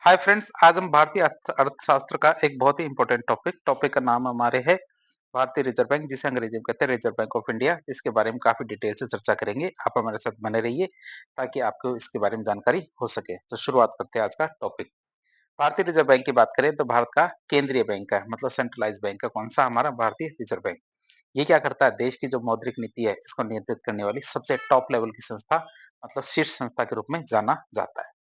Hi friends, आज हम भारतीय अर्थशास्त्र का एक बहुत ही इंपॉर्टेंट टॉपिक का नाम हमारे है भारतीय रिजर्व बैंक, जिसे अंग्रेजी में कहते हैं रिजर्व बैंक ऑफ इंडिया। इसके बारे में काफी डिटेल से चर्चा करेंगे। आप हमारे साथ बने रहिए ताकि आपको इसके बारे में जानकारी हो सके। तो शुरुआत करते हैं आज का टॉपिक। भारतीय रिजर्व बैंक की बात करें तो भारत का केंद्रीय बैंक है, मतलब सेंट्रलाइज बैंक है। कौन सा? हमारा भारतीय रिजर्व बैंक। ये क्या करता है? देश की जो मौद्रिक नीति है इसको नियंत्रित करने वाली सबसे टॉप लेवल की संस्था, मतलब शीर्ष संस्था के रूप में जाना जाता है।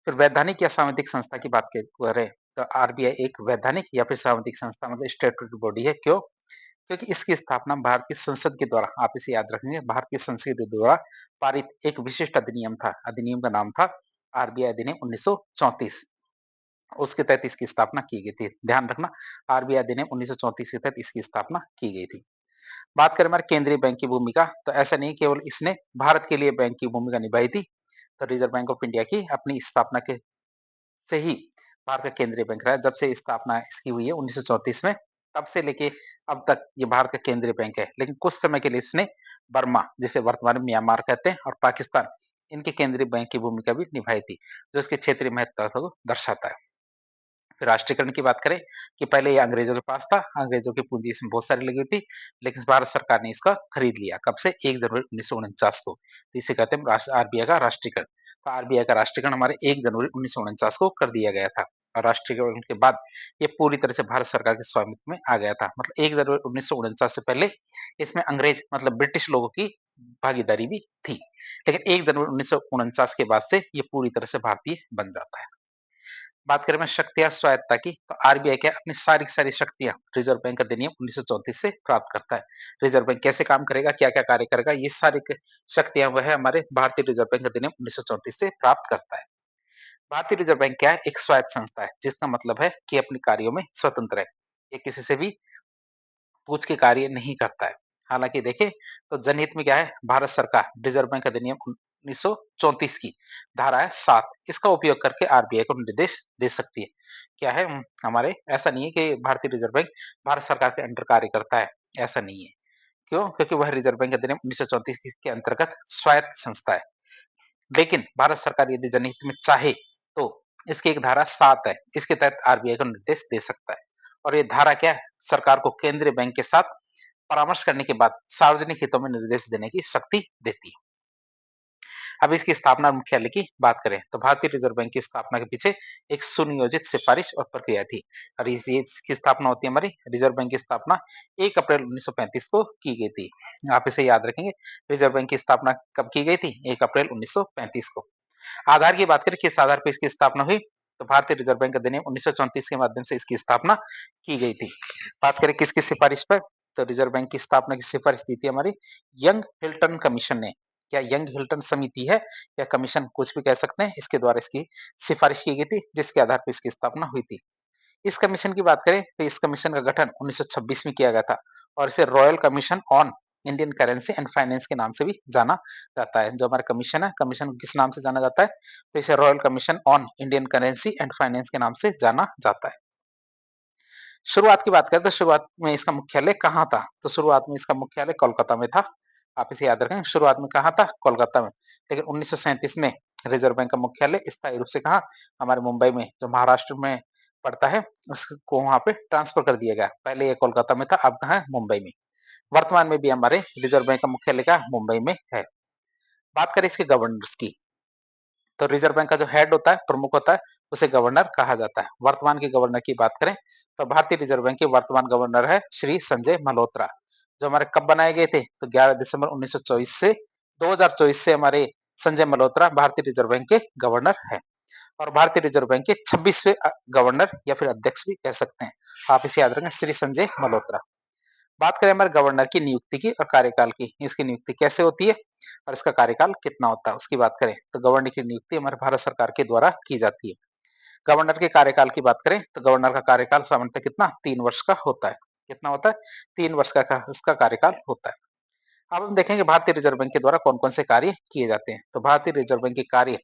फिर वैधानिक या सामुदायिक संस्था की बात करें तो आरबीआई एक वैधानिक या फिर सामुदायिक संस्था, मतलब स्टैट्यूटरी बॉडी है। क्यों? क्योंकि इसकी स्थापना भारत की संसद के द्वारा, आप इसे याद रखेंगे, भारत की संसद के द्वारा पारित एक विशिष्ट अधिनियम था। अधिनियम का नाम था आरबीआई अधिनियम 1934। उसके तहत इसकी स्थापना की गई थी। ध्यान रखना, आरबीआई अधिनियम 1934 के तहत इसकी स्थापना की गई थी। बात करें हमारे केंद्रीय बैंक की भूमिका, तो ऐसा नहीं केवल इसने भारत के लिए बैंक की भूमिका निभाई थी। तो रिजर्व बैंक ऑफ इंडिया की अपनी स्थापना के से ही भारत का केंद्रीय बैंक रहा है। जब से स्थापना इसकी हुई है 1934 में, तब से लेके अब तक ये भारत का केंद्रीय बैंक है। लेकिन कुछ समय के लिए इसने बर्मा, जिसे वर्तमान में म्यांमार कहते हैं, और पाकिस्तान, इनके केंद्रीय बैंक की भूमिका भी निभाई थी, जो इसके क्षेत्रीय महत्व को दर्शाता है। फिर राष्ट्रीयकरण की बात करें कि पहले ये अंग्रेजों के पास था, अंग्रेजों की पूंजी इसमें बहुत सारी लगी हुई थी, लेकिन भारत सरकार ने इसका खरीद लिया। कब से? 1 जनवरी 1949 को। तो इसे कहते हैं आरबीआई का राष्ट्रीयकरण। तो आरबीआई का राष्ट्रीयकरण हमारे 1 जनवरी 1949 को कर दिया गया था। और राष्ट्रीयकरण के बाद ये पूरी तरह से भारत सरकार के स्वामित्व में आ गया था। मतलब 1 जनवरी 1949 से पहले इसमें अंग्रेज, मतलब ब्रिटिश लोगों की भागीदारी भी थी। लेकिन 1 जनवरी 1949 के बाद से ये पूरी तरह से भारतीय बन जाता है। बात करें मैं शक्तियां स्वायत्ता की, तो आरबीआई क्या अपनी सारी की सारी शक्तियां रिजर्व बैंक अधिनियम 1934 से प्राप्त करता है। रिजर्व बैंक कैसे काम करेगा, क्या क्या कार्य करेगा, ये सारी शक्तियां वह हमारे भारतीय रिजर्व बैंक अधिनियम 1934 से प्राप्त करता है। भारतीय रिजर्व बैंक क्या है? एक स्वायत्त संस्था है, जिसका मतलब है कि अपने कार्यों में स्वतंत्र है। ये किसी से भी पूछ के कार्य नहीं करता है। हालांकि देखें तो जनहित में क्या है, भारत सरकार रिजर्व बैंक अधिनियम 1934 की धारा है 7, इसका उपयोग करके आरबीआई को निर्देश दे सकती है। क्या है? हमारे ऐसा नहीं है कि भारतीय रिजर्व बैंक भारत सरकार के अंडर कार्य करता है, ऐसा नहीं है। क्यों? क्योंकि वह रिजर्व बैंक अधिनियम 1934 के अंतर्गत स्वायत्त संस्था है। लेकिन भारत सरकार यदि जनहित में चाहे तो इसकी एक धारा 7 है, इसके तहत आरबीआई को निर्देश दे सकता है। और ये धारा क्या है? सरकार को केंद्रीय बैंक के साथ परामर्श करने के बाद सार्वजनिक हितों में निर्देश देने की शक्ति देती है। अब इसकी स्थापना मुख्यालय की बात करें तो भारतीय रिजर्व बैंक की स्थापना के पीछे एक सुनियोजित सिफारिश और प्रक्रिया थी। और इसकी स्थापना होती है, हमारी रिजर्व बैंक की स्थापना 1 अप्रैल 1935 को की गई थी। आप इसे याद रखेंगे, रिजर्व बैंक की स्थापना कब की गई थी? 1 अप्रैल 1935 को। आधार की बात करें, किस आधार पर इसकी स्थापना हुई, तो भारतीय रिजर्व बैंक अधिनियम 1934 के माध्यम से इसकी स्थापना की गई थी। बात करें किसकी सिफारिश पर, तो रिजर्व बैंक की स्थापना की सिफारिश दी थी हमारी यंग हिल्टन कमीशन ने। क्या यंग हिल्टन समिति है या कमीशन, कुछ भी कह सकते हैं, इसके द्वारा इसकी सिफारिश की गई थी, जिसके आधार पर इसकी स्थापना हुई थी। इस कमीशन की बात करें तो इस कमीशन का गठन 1926 में किया गया था। और इसे royal commission on Indian currency and finance के नाम से भी जाना जाता है। जो हमारा कमीशन है, कमीशन को किस नाम से जाना जाता है, तो इसे royal commission on Indian currency and finance के नाम से जाना जाता है। शुरुआत की बात करें तो शुरुआत में इसका मुख्यालय कहाँ था, तो शुरुआत में इसका मुख्यालय कोलकाता में था। आप इसे याद रखें, शुरुआत में कहाँ था? कोलकाता में। लेकिन 1937 में रिजर्व बैंक का मुख्यालय स्थायी रूप से कहाँ? हमारे मुंबई में, जो महाराष्ट्र में पड़ता है, उसको वहां पे ट्रांसफर कर दिया गया। पहले ये कोलकाता में था, अब कहाँ है? मुंबई में। वर्तमान में भी हमारे रिजर्व बैंक का मुख्यालय का मुंबई में है। बात करें इसके गवर्नर्स की, तो रिजर्व बैंक का जो हेड होता है, प्रमुख होता है, उसे गवर्नर कहा जाता है। वर्तमान के गवर्नर की बात करें तो भारतीय रिजर्व बैंक के वर्तमान गवर्नर है श्री संजय मल्होत्रा। जो हमारे कब बनाए गए थे, तो 11 दिसंबर 1924 से 2024 से हमारे संजय मल्होत्रा भारतीय रिजर्व बैंक के गवर्नर है। और भारतीय रिजर्व बैंक के 26वें गवर्नर या फिर अध्यक्ष भी कह सकते हैं। आप इसे याद रखें, श्री संजय मल्होत्रा। बात करें हमारे गवर्नर की नियुक्ति की और कार्यकाल की, इसकी नियुक्ति कैसे होती है और इसका कार्यकाल कितना होता है, उसकी बात करें तो गवर्नर की नियुक्ति हमारे भारत सरकार के द्वारा की जाती है। गवर्नर के कार्यकाल की बात करें तो गवर्नर का कार्यकाल सामान्यतः कितना? 3 वर्ष का होता है। कितना होता है? 3 वर्ष का इसका कार्यकाल होता है। अब हम देखेंगे भारतीय रिजर्व बैंक के द्वारा कौन कौन से कार्य किए जाते हैं। तो भारतीय रिजर्व बैंक के कार्य,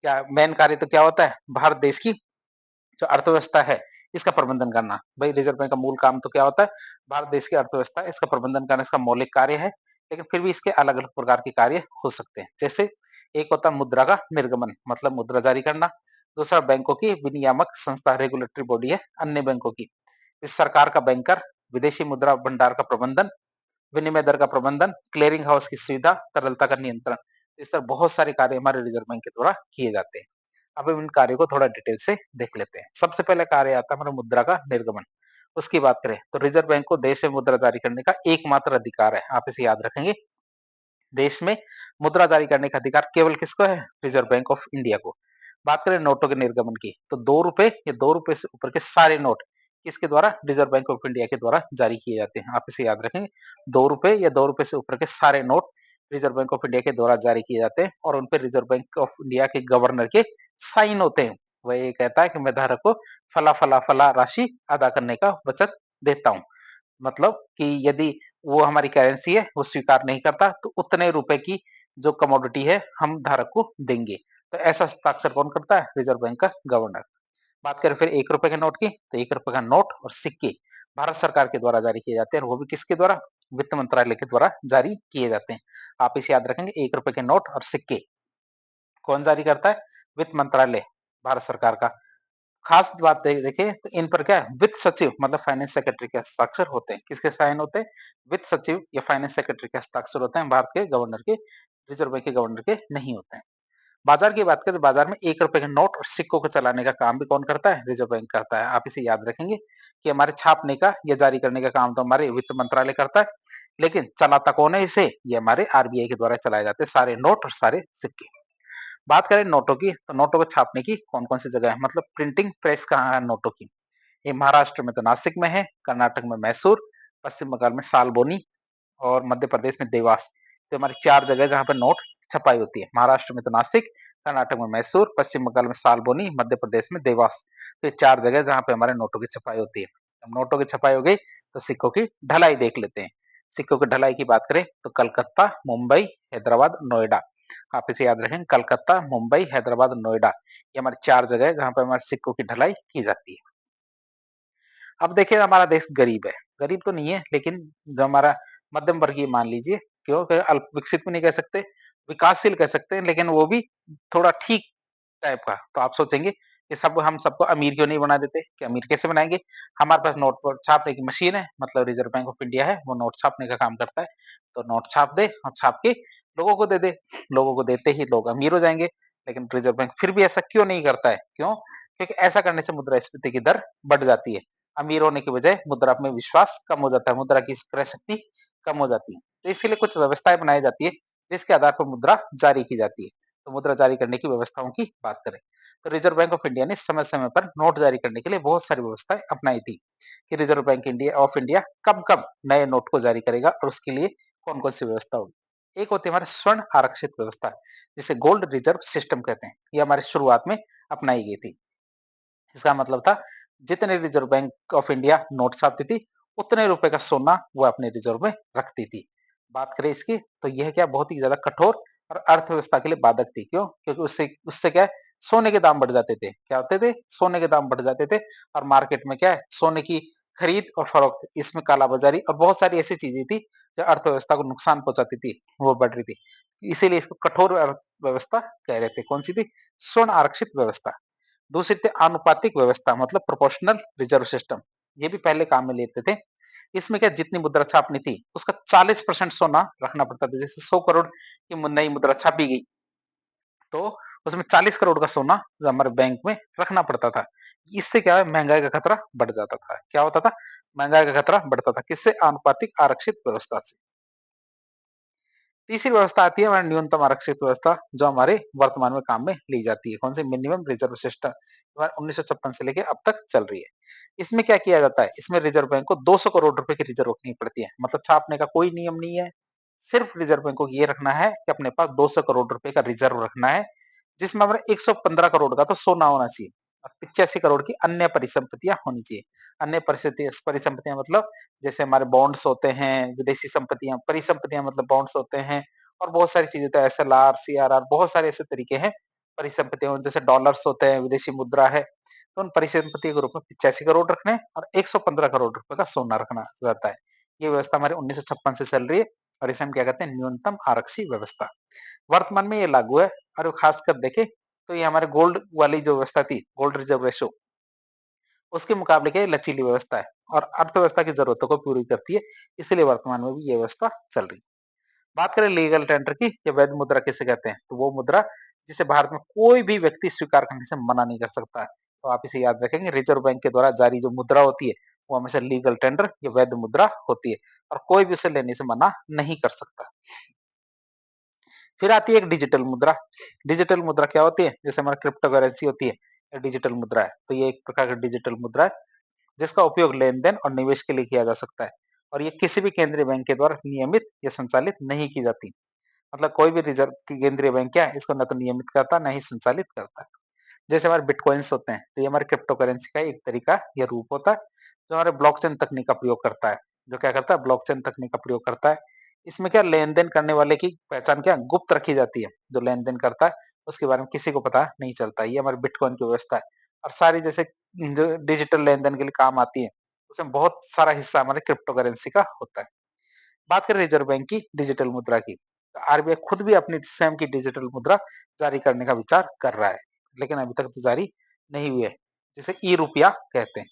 क्या मेन कार्य तो क्या होता है? भारत देश की जो अर्थव्यवस्था है, इसका प्रबंधन करना। भाई रिजर्व बैंक का मूल काम तो क्या होता है? भारत देश की अर्थव्यवस्था, इसका प्रबंधन करना इसका मौलिक कार्य है। लेकिन फिर भी इसके अलग अलग प्रकार के कार्य हो सकते हैं। जैसे एक होता है मुद्रा का निर्गमन, मतलब मुद्रा जारी करना। दूसरा बैंकों की विनियामक संस्था रेगुलेटरी बॉडी है अन्य बैंकों की। इस सरकार का बैंकर, विदेशी मुद्रा भंडार का प्रबंधन, विनिमय दर का प्रबंधन, क्लियरिंग हाउस की सुविधा, तरलता का नियंत्रण। इस तरह बहुत सारे कार्य हमारे रिजर्व बैंक के द्वारा किए जाते हैं। अब हम इन कार्यों को थोड़ा डिटेल से देख लेते हैं। सबसे पहले कार्य आता है हमारा मुद्रा का निर्गमन। उसकी बात करें तो रिजर्व बैंक को देश में मुद्रा जारी करने का एकमात्र अधिकार है। आप इसे याद रखेंगे। देश में मुद्रा जारी करने का अधिकार केवल किसको है? रिजर्व बैंक ऑफ इंडिया को। बात करें नोटों के निर्गमन की तो 2 रुपए या 2 रुपए से ऊपर के सारे नोट किसके द्वारा? रिजर्व बैंक ऑफ इंडिया के द्वारा जारी किए जाते हैं। आप इसे याद रखेंगे। 2 रुपए या 2 रुपए से ऊपर के सारे note reserve bank of India के द्वारा जारी किए जाते हैं और उन पे रिजर्व बैंक ऑफ इंडिया के गवर्नर के साइन होते हैं। वह ये कहता है कि मैं धारक को फला राशि अदा करने का वचन देता हूँ। मतलब कि यदि वो हमारी करेंसी है, वो स्वीकार नहीं करता तो उतने रुपए की जो कमोडिटी है हम धारक को देंगे। तो ऐसा हस्ताक्षर कौन करता है? रिजर्व बैंक का गवर्नर। बात करें फिर 1 रुपए के नोट की तो 1 रुपए का नोट और सिक्के भारत सरकार के द्वारा जारी किए जाते हैं और वो भी किसके द्वारा? वित्त मंत्रालय के द्वारा जारी किए जाते हैं। आप इसे याद रखेंगे। 1 रुपए के नोट और सिक्के कौन जारी करता है? वित्त मंत्रालय भारत सरकार का। खास बात देखें तो इन पर क्या है? वित्त सचिव मतलब फाइनेंस सेक्रेटरी के हस्ताक्षर होते हैं। किसके साइन होते हैं? वित्त सचिव या फाइनेंस सेक्रेटरी के हस्ताक्षर होते हैं। भारत के गवर्नर के, रिजर्व बैंक के गवर्नर के नहीं होते हैं। बाजार की बात करें तो बाजार में 1 रुपए के नोट और सिक्कों को चलाने का काम भी कौन करता है? रिजर्व बैंक करता है। आप इसे याद रखेंगे कि हमारे छापने का या जारी करने का काम तो हमारे वित्त मंत्रालय करता है, लेकिन चलाता कौन है इसे? ये हमारे आरबीआई के द्वारा चलाए जाते हैं सारे नोट और सारे सिक्के। बात करें नोटों की तो नोटों को छापने की कौन-कौन सी जगह है? मतलब प्रिंटिंग प्रेस कहाँ है नोटों की? ये महाराष्ट्र में तो नासिक में है, कर्नाटक में मैसूर, पश्चिम बंगाल में सालबोनी और मध्य प्रदेश में देवास। तो हमारी 4 जगह जहाँ पे नोट छपाई होती है। महाराष्ट्र में तो नासिक, कर्नाटक में मैसूर, पश्चिम बंगाल में सालबोनी, मध्य प्रदेश में देवास। तो ये 4 जगह जहाँ पे हमारे नोटों की छपाई होती है। अब नोटों की छपाई हो गई तो सिक्कों की ढलाई देख लेते हैं। सिक्कों की ढलाई की बात करें तो कलकत्ता, मुंबई, हैदराबाद, नोएडा। आप इसे याद रखें। कलकत्ता, मुंबई, हैदराबाद, नोएडा। ये हमारी 4 जगह है जहाँ पे हमारे सिक्कों की ढलाई की जाती है। अब देखिए हमारा देश गरीब है, गरीब तो नहीं है लेकिन जो हमारा मध्यम वर्गीय मान लीजिए, क्यों अल्प विकसित भी नहीं कह सकते, विकासशील कह सकते हैं लेकिन वो भी थोड़ा ठीक टाइप का। तो आप सोचेंगे कि सब हम सबको अमीर क्यों नहीं बना देते? कि अमीर कैसे बनाएँगे? हमारे पास नोट पर छापने की मशीन है, मतलब रिज़र्व बैंक ऑफ इंडिया है, वो नोट छापने का काम करता है। तो नोट छाप दे और छाप के लोगों को दे दे। लोगों को देते ही लोग अमीर हो जाएँगे। लेकिन रिज़र्व बैंक फिर भी ऐसा क्यों नहीं करता है? क्यों? क्योंकि ऐसा करने से मुद्रास्फीति की दर बढ़ जाती है। अमीर होने की बजाय मुद्रा में विश्वास कम हो जाता है, मुद्रा की क्रय शक्ति कम हो जाती है। तो इसीलिए कुछ व्यवस्थाएँ बनाई जाती है, जिसके आधार पर मुद्रा जारी की जाती है। तो मुद्रा जारी करने की व्यवस्थाओं की बात करें, तो रिजर्व बैंक ऑफ इंडिया ने समय-समय पर नोट जारी करने के लिए बहुत सारी व्यवस्थाएँ अपनाई थी, कि reserve bank India of India कब-कब नए नोट को जारी करेगा और उसके लिए कौन-कौन सी व्यवस्था होगी। एक होती है हमारे स्वर्ण आरक्षित व्यवस्था, जिसे गोल्ड रिजर्व सिस्टम कहते हैं। ये हमारी शुरुआत में अपनाई गई थी। इसका मतलब था जितने reserve bank of India note छापती थी, उतने रुपए का सोना वो अपने रिजर्व में रखती थी। बात करें इसकी तो यह क्या बहुत ही ज़्यादा कठोर और अर्थव्यवस्था के लिए बाधक थी। क्यों? क्योंकि उससे उससे क्या है सोने के दाम बढ़ जाते थे। क्या होते थे? सोने के दाम बढ़ जाते थे और मार्केट में क्या है सोने की खरीद और फरोख्त इसमें कालाबाज़ारी और बहुत सारी ऐसी चीज़ें थी जो अर्थव्यवस्था को नुकसान पहुँचाती थी, वो बढ़ रही थी। इसीलिए इसको कठोर अर्थव्यवस्था कह रहे थे। कौन-सी थी? स्वर्ण आरक्षित व्यवस्था। दूसरी थी आनुपातिक व्यवस्था मतलब प्रोपोर्शनल रिजर्व सिस्टम। ये भी पहले काम में लेते थे। इसमें क्या जितनी मुद्रा छापनी थी, उसका 40% सोना रखना पड़ता था। जैसे 100 करोड़ की नई मुद्रा छापी गई, तो उसमें 40 करोड़ का सोना जो हमारे बैंक में रखना पड़ता था। इससे क्या है महँगाई का खतरा बढ़ जाता था। क्या होता था? महँगाई का खतरा बढ़ता था। किससे? आनुपातिक आरक्षित व्यवस्था से। तीसरी व्यवस्था आती है हमारी न्यूनतम आरक्षित व्यवस्था, जो हमारे वर्तमान में काम में ली जाती है। कौन सी? मिनिमम रिजर्व सिस्टम, 1956 से लेके अब तक चल रही है। इसमें क्या किया जाता है? इसमें रिजर्व बैंक को 200 करोड़ रुपए की रिजर्व रखनी पड़ती है। मतलब छापने का कोई नियम नहीं है। सिर्फ रिजर्व बैंक को ये रखना है कि अपने पास 200 करोड़ रुपए का रिजर्व रखना है, जिसमें हमारा 115 करोड़ का तो सोना होना चाहिए और 85 करोड़ की अन्य परिसंपत्तियाँ होनी चाहिए। अन्य परिसंपत्तियाँ मतलब जैसे हमारे बॉन्ड्स होते हैं, विदेशी संपत्तियाँ, परिसंपत्तियाँ मतलब बॉन्ड्स होते हैं और बहुत सारी चीज़ें होती है एसएलआर, सीआरआर बहुत सारे ऐसे तरीके हैं परिसंपत्तियों जैसे डॉलर्स होते हैं, विदेशी मुद्रा है। तो उन परिसंपत्तियों के रूप में 85 करोड़ रखने हैं और 115 करोड़ रुपए का सोना रखना रहता है। ये व्यवस्था हमारे 1956 से चल रही है और इसे हम क्या कहते हैं न्यूनतम आरक्षी व्यवस्था। वर्तमान में ये लागू है और खासकर देखें तो ये हमारे गोल्ड वाली जो व्यवस्था थी, गोल्ड रिजर्व रेशो, उसके मुकाबले क्या ये लचीली व्यवस्था है और अर्थव्यवस्था की ज़रूरतों को पूरी करती है, इसीलिए वर्तमान में भी ये व्यवस्था चल रही है। बात करें लीगल टेंडर की, या वैध मुद्रा किसे कहते हैं? तो वो मुद्रा जिसे भारत में कोई भी व्यक्ति स्वीकार करने से मना नहीं कर सकता है। तो आप इसे याद रखेंगे, रिजर्व बैंक के द्वारा जारी जो मुद्रा होती है, वो हमेशा लीगल टेंडर या वैध मुद्रा होती है और कोई भी उसे लेने से मना नहीं कर सकता। फिर आती है एक डिजिटल मुद्रा। डिजिटल मुद्रा क्या होती है? जैसे हमारा क्रिप्टो करेंसी होती है, या डिजिटल मुद्रा है। तो ये एक प्रकार का डिजिटल मुद्रा है, जिसका उपयोग लेन-देन और निवेश के लिए किया जा सकता है और ये किसी भी केंद्रीय बैंक के द्वारा नियमित या संचालित नहीं की जाती। मतलब कोई भी रिजर्व की केंद्रीय बैंक क्या है, इसको ना तो नियमित करता, ना ही संचालित करता है। जैसे हमारे बिटकॉइन्स होते हैं, तो ये हमारे क्रिप्टो करेंसी का एक तरीका या रूप होता है, जो हमारे ब्लॉकचेन तकनीक का प्रयोग करता है। जो क्या करता है? ब्लॉकचेन तकनीक का प्रयोग करता है। इसमें क्या लेन-देन करने वाले की पहचान क्या गुप्त रखी जाती है। जो लेन-देन करता है, उसके बारे में किसी को पता नहीं चलता। ये हमारे बिटकॉइन की व्यवस्था है और सारी जैसे जो डिजिटल लेन-देन के लिए काम आती है, उसमें बहुत सारा हिस्सा हमारे क्रिप्टो करेंसी का होता है। बात करें रिजर्व बैंक की डिजिटल मुद्रा की, तो आरबीआई खुद भी अपनी स्वयं की डिजिटल मुद्रा जारी करने का विचार कर रहा है, लेकिन अभी तक तो जारी नहीं हुई है, जिसे ई रुपया कहते हैं।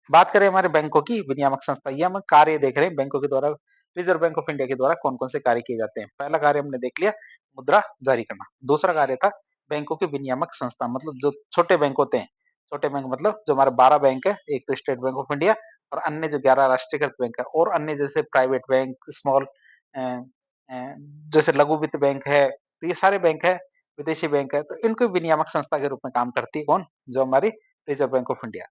बात करें हमारे बैंकों की विनियामक संस्था, ये हम कार्य देख रहे हैं बैंकों के द्वारा, रिजर्व बैंक ऑफ इंडिया के द्वारा कौन कौन से कार्य किए जाते हैं। पहला कार्य हमने देख लिया, मुद्रा जारी करना। दूसरा कार्य था बैंकों की विनियामक संस्था, मतलब जो छोटे बैंक होते हैं, छोटे बैंक मतलब जो हमारे 12 बैंक है, एक तो स्टेट बैंक ऑफ इंडिया और अन्य जो 11 राष्ट्रीयकृत बैंक है और अन्य जैसे प्राइवेट बैंक, स्मॉल जैसे लघु वित्त बैंक है, तो ये सारे बैंक है, विदेशी बैंक है, तो इनको विनियामक संस्था के रूप में काम करती है कौन? जो हमारी reserve bank of India.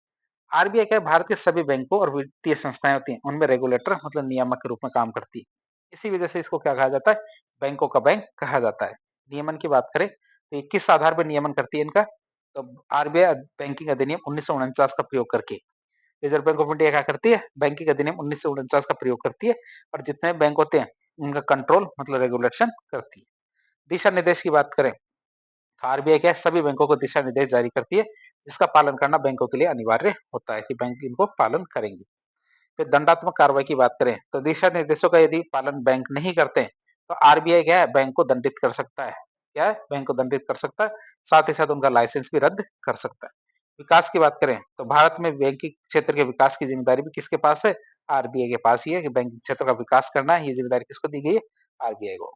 RBI क्या है, भारत के सभी बैंकों और वित्तीय संस्थाएं होती हैं, उनमें रेगुलेटर मतलब नियामक के रूप में काम करती है। इसी वजह से इसको क्या कहा जाता है? बैंकों का बैंक कहा जाता है। नियमन की बात करें तो ये किस आधार पर नियमन करती है इनका? तो आरबीआई बैंकिंग अधिनियम 1949 का प्रयोग करके। रिजर्व बैंक ऑफ इंडिया क्या करती है? बैंकिंग अधिनियम 1949 का प्रयोग करती है और जितने बैंक होते हैं उनका कंट्रोल मतलब रेगुलेशन करती है। दिशा निर्देश की बात करें, आरबीआई क्या है, सभी बैंकों को दिशा निर्देश जारी करती है, जिसका पालन करना बैंकों के लिए अनिवार्य होता है कि बैंक इनको पालन करेंगे। फिर दंडात्मक कार्रवाई की बात करें तो दिशा निर्देशों का यदि पालन बैंक नहीं करते हैं, तो आरबीआई क्या है, बैंक को दंडित कर सकता है। क्या है? बैंक को दंडित कर सकता है, साथ ही साथ उनका लाइसेंस भी रद्द कर सकता है। विकास की बात करें तो भारत में बैंकिंग क्षेत्र के विकास की जिम्मेदारी भी किसके पास है? आरबीआई के पास ही है कि बैंकिंग क्षेत्र का विकास करना है, ये जिम्मेदारी किसको दी गई है? आरबीआई को।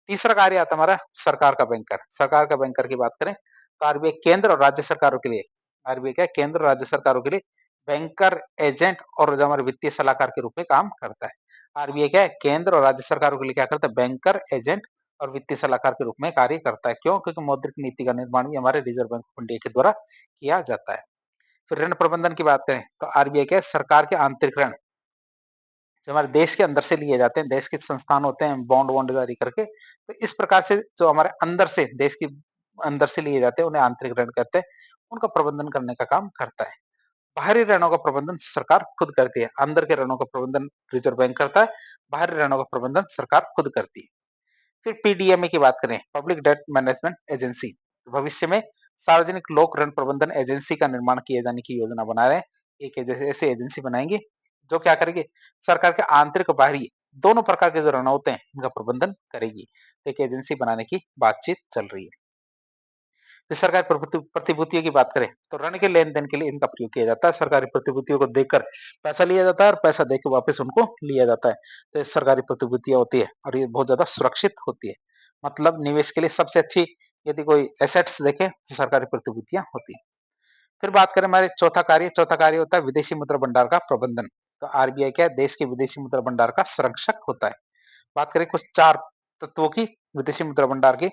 तीसरा कार्य आता है हमारा सरकार का बैंकर। सरकार का बैंकर की बात करें तो आरबीआई केंद्र और राज्य सरकारों के लिए, आरबीआई क्या है, केंद्र और राज्य सरकारों के लिए बैंकर, एजेंट और जो हमारे वित्तीय सलाहकार के रूप में काम करता है। आरबीआई क्या है, केंद्र और राज्य सरकारों के लिए क्या करता है? बैंकर, एजेंट और वित्तीय सलाहकार के रूप में कार्य करता है। क्यों? क्योंकि मौद्रिक नीति का निर्माण भी हमारे रिजर्व बैंक ऑफ इंडिया के द्वारा किया जाता है। फिर ऋण प्रबंधन की बात करें तो आरबीआई क्या है, सरकार के आंतरिक ऋण जो हमारे देश के अंदर से लिए जाते हैं, देश के संस्थान होते हैं बॉन्ड वॉन्ड जारी करके, तो इस प्रकार से जो हमारे अंदर से देश के अंदर से लिए जाते हैं, उन्हें आंतरिक ऋण कहते हैं, उनका प्रबंधन करने का काम करता है। बाहरी ऋणों का प्रबंधन सरकार खुद करती है, अंदर के ऋणों का प्रबंधन रिजर्व बैंक करता है, बाहरी ऋणों का प्रबंधन सरकार खुद करती है। फिर पीडीएमए की बात करें, पब्लिक डेट मैनेजमेंट एजेंसी, तो भविष्य में सार्वजनिक लोक ऋण प्रबंधन एजेंसी का निर्माण किए जाने की योजना बना रहे हैं। एक ऐसी एजेंसी बनाएंगे जो क्या करेगी, सरकार के आंतरिक और बाहरी दोनों प्रकार के जो ऋण होते हैं इनका प्रबंधन करेगी। तो एक एजेंसी बनाने की बातचीत चल रही है। फिर सरकारी प्रतिभूतियों की बात करें तो ऋण के लेन देन के लिए इनका प्रयोग किया जाता है। सरकारी प्रतिभूतियों को देकर पैसा लिया जाता है और पैसा देकर वापस उनको लिया जाता है। तो ये सरकारी प्रतिभूतियां होती है और ये बहुत ज्यादा सुरक्षित होती है। मतलब निवेश के लिए सबसे अच्छी यदि कोई एसेट्स देखे तो सरकारी प्रतिभूतियां होती है। फिर बात करें हमारे चौथा कार्य होता है विदेशी मुद्रा भंडार का प्रबंधन। तो आरबीआई क्या है, देश के विदेशी मुद्रा भंडार का संरक्षक होता है। बात करें कुछ 4 तत्वों की विदेशी मुद्रा भंडार की,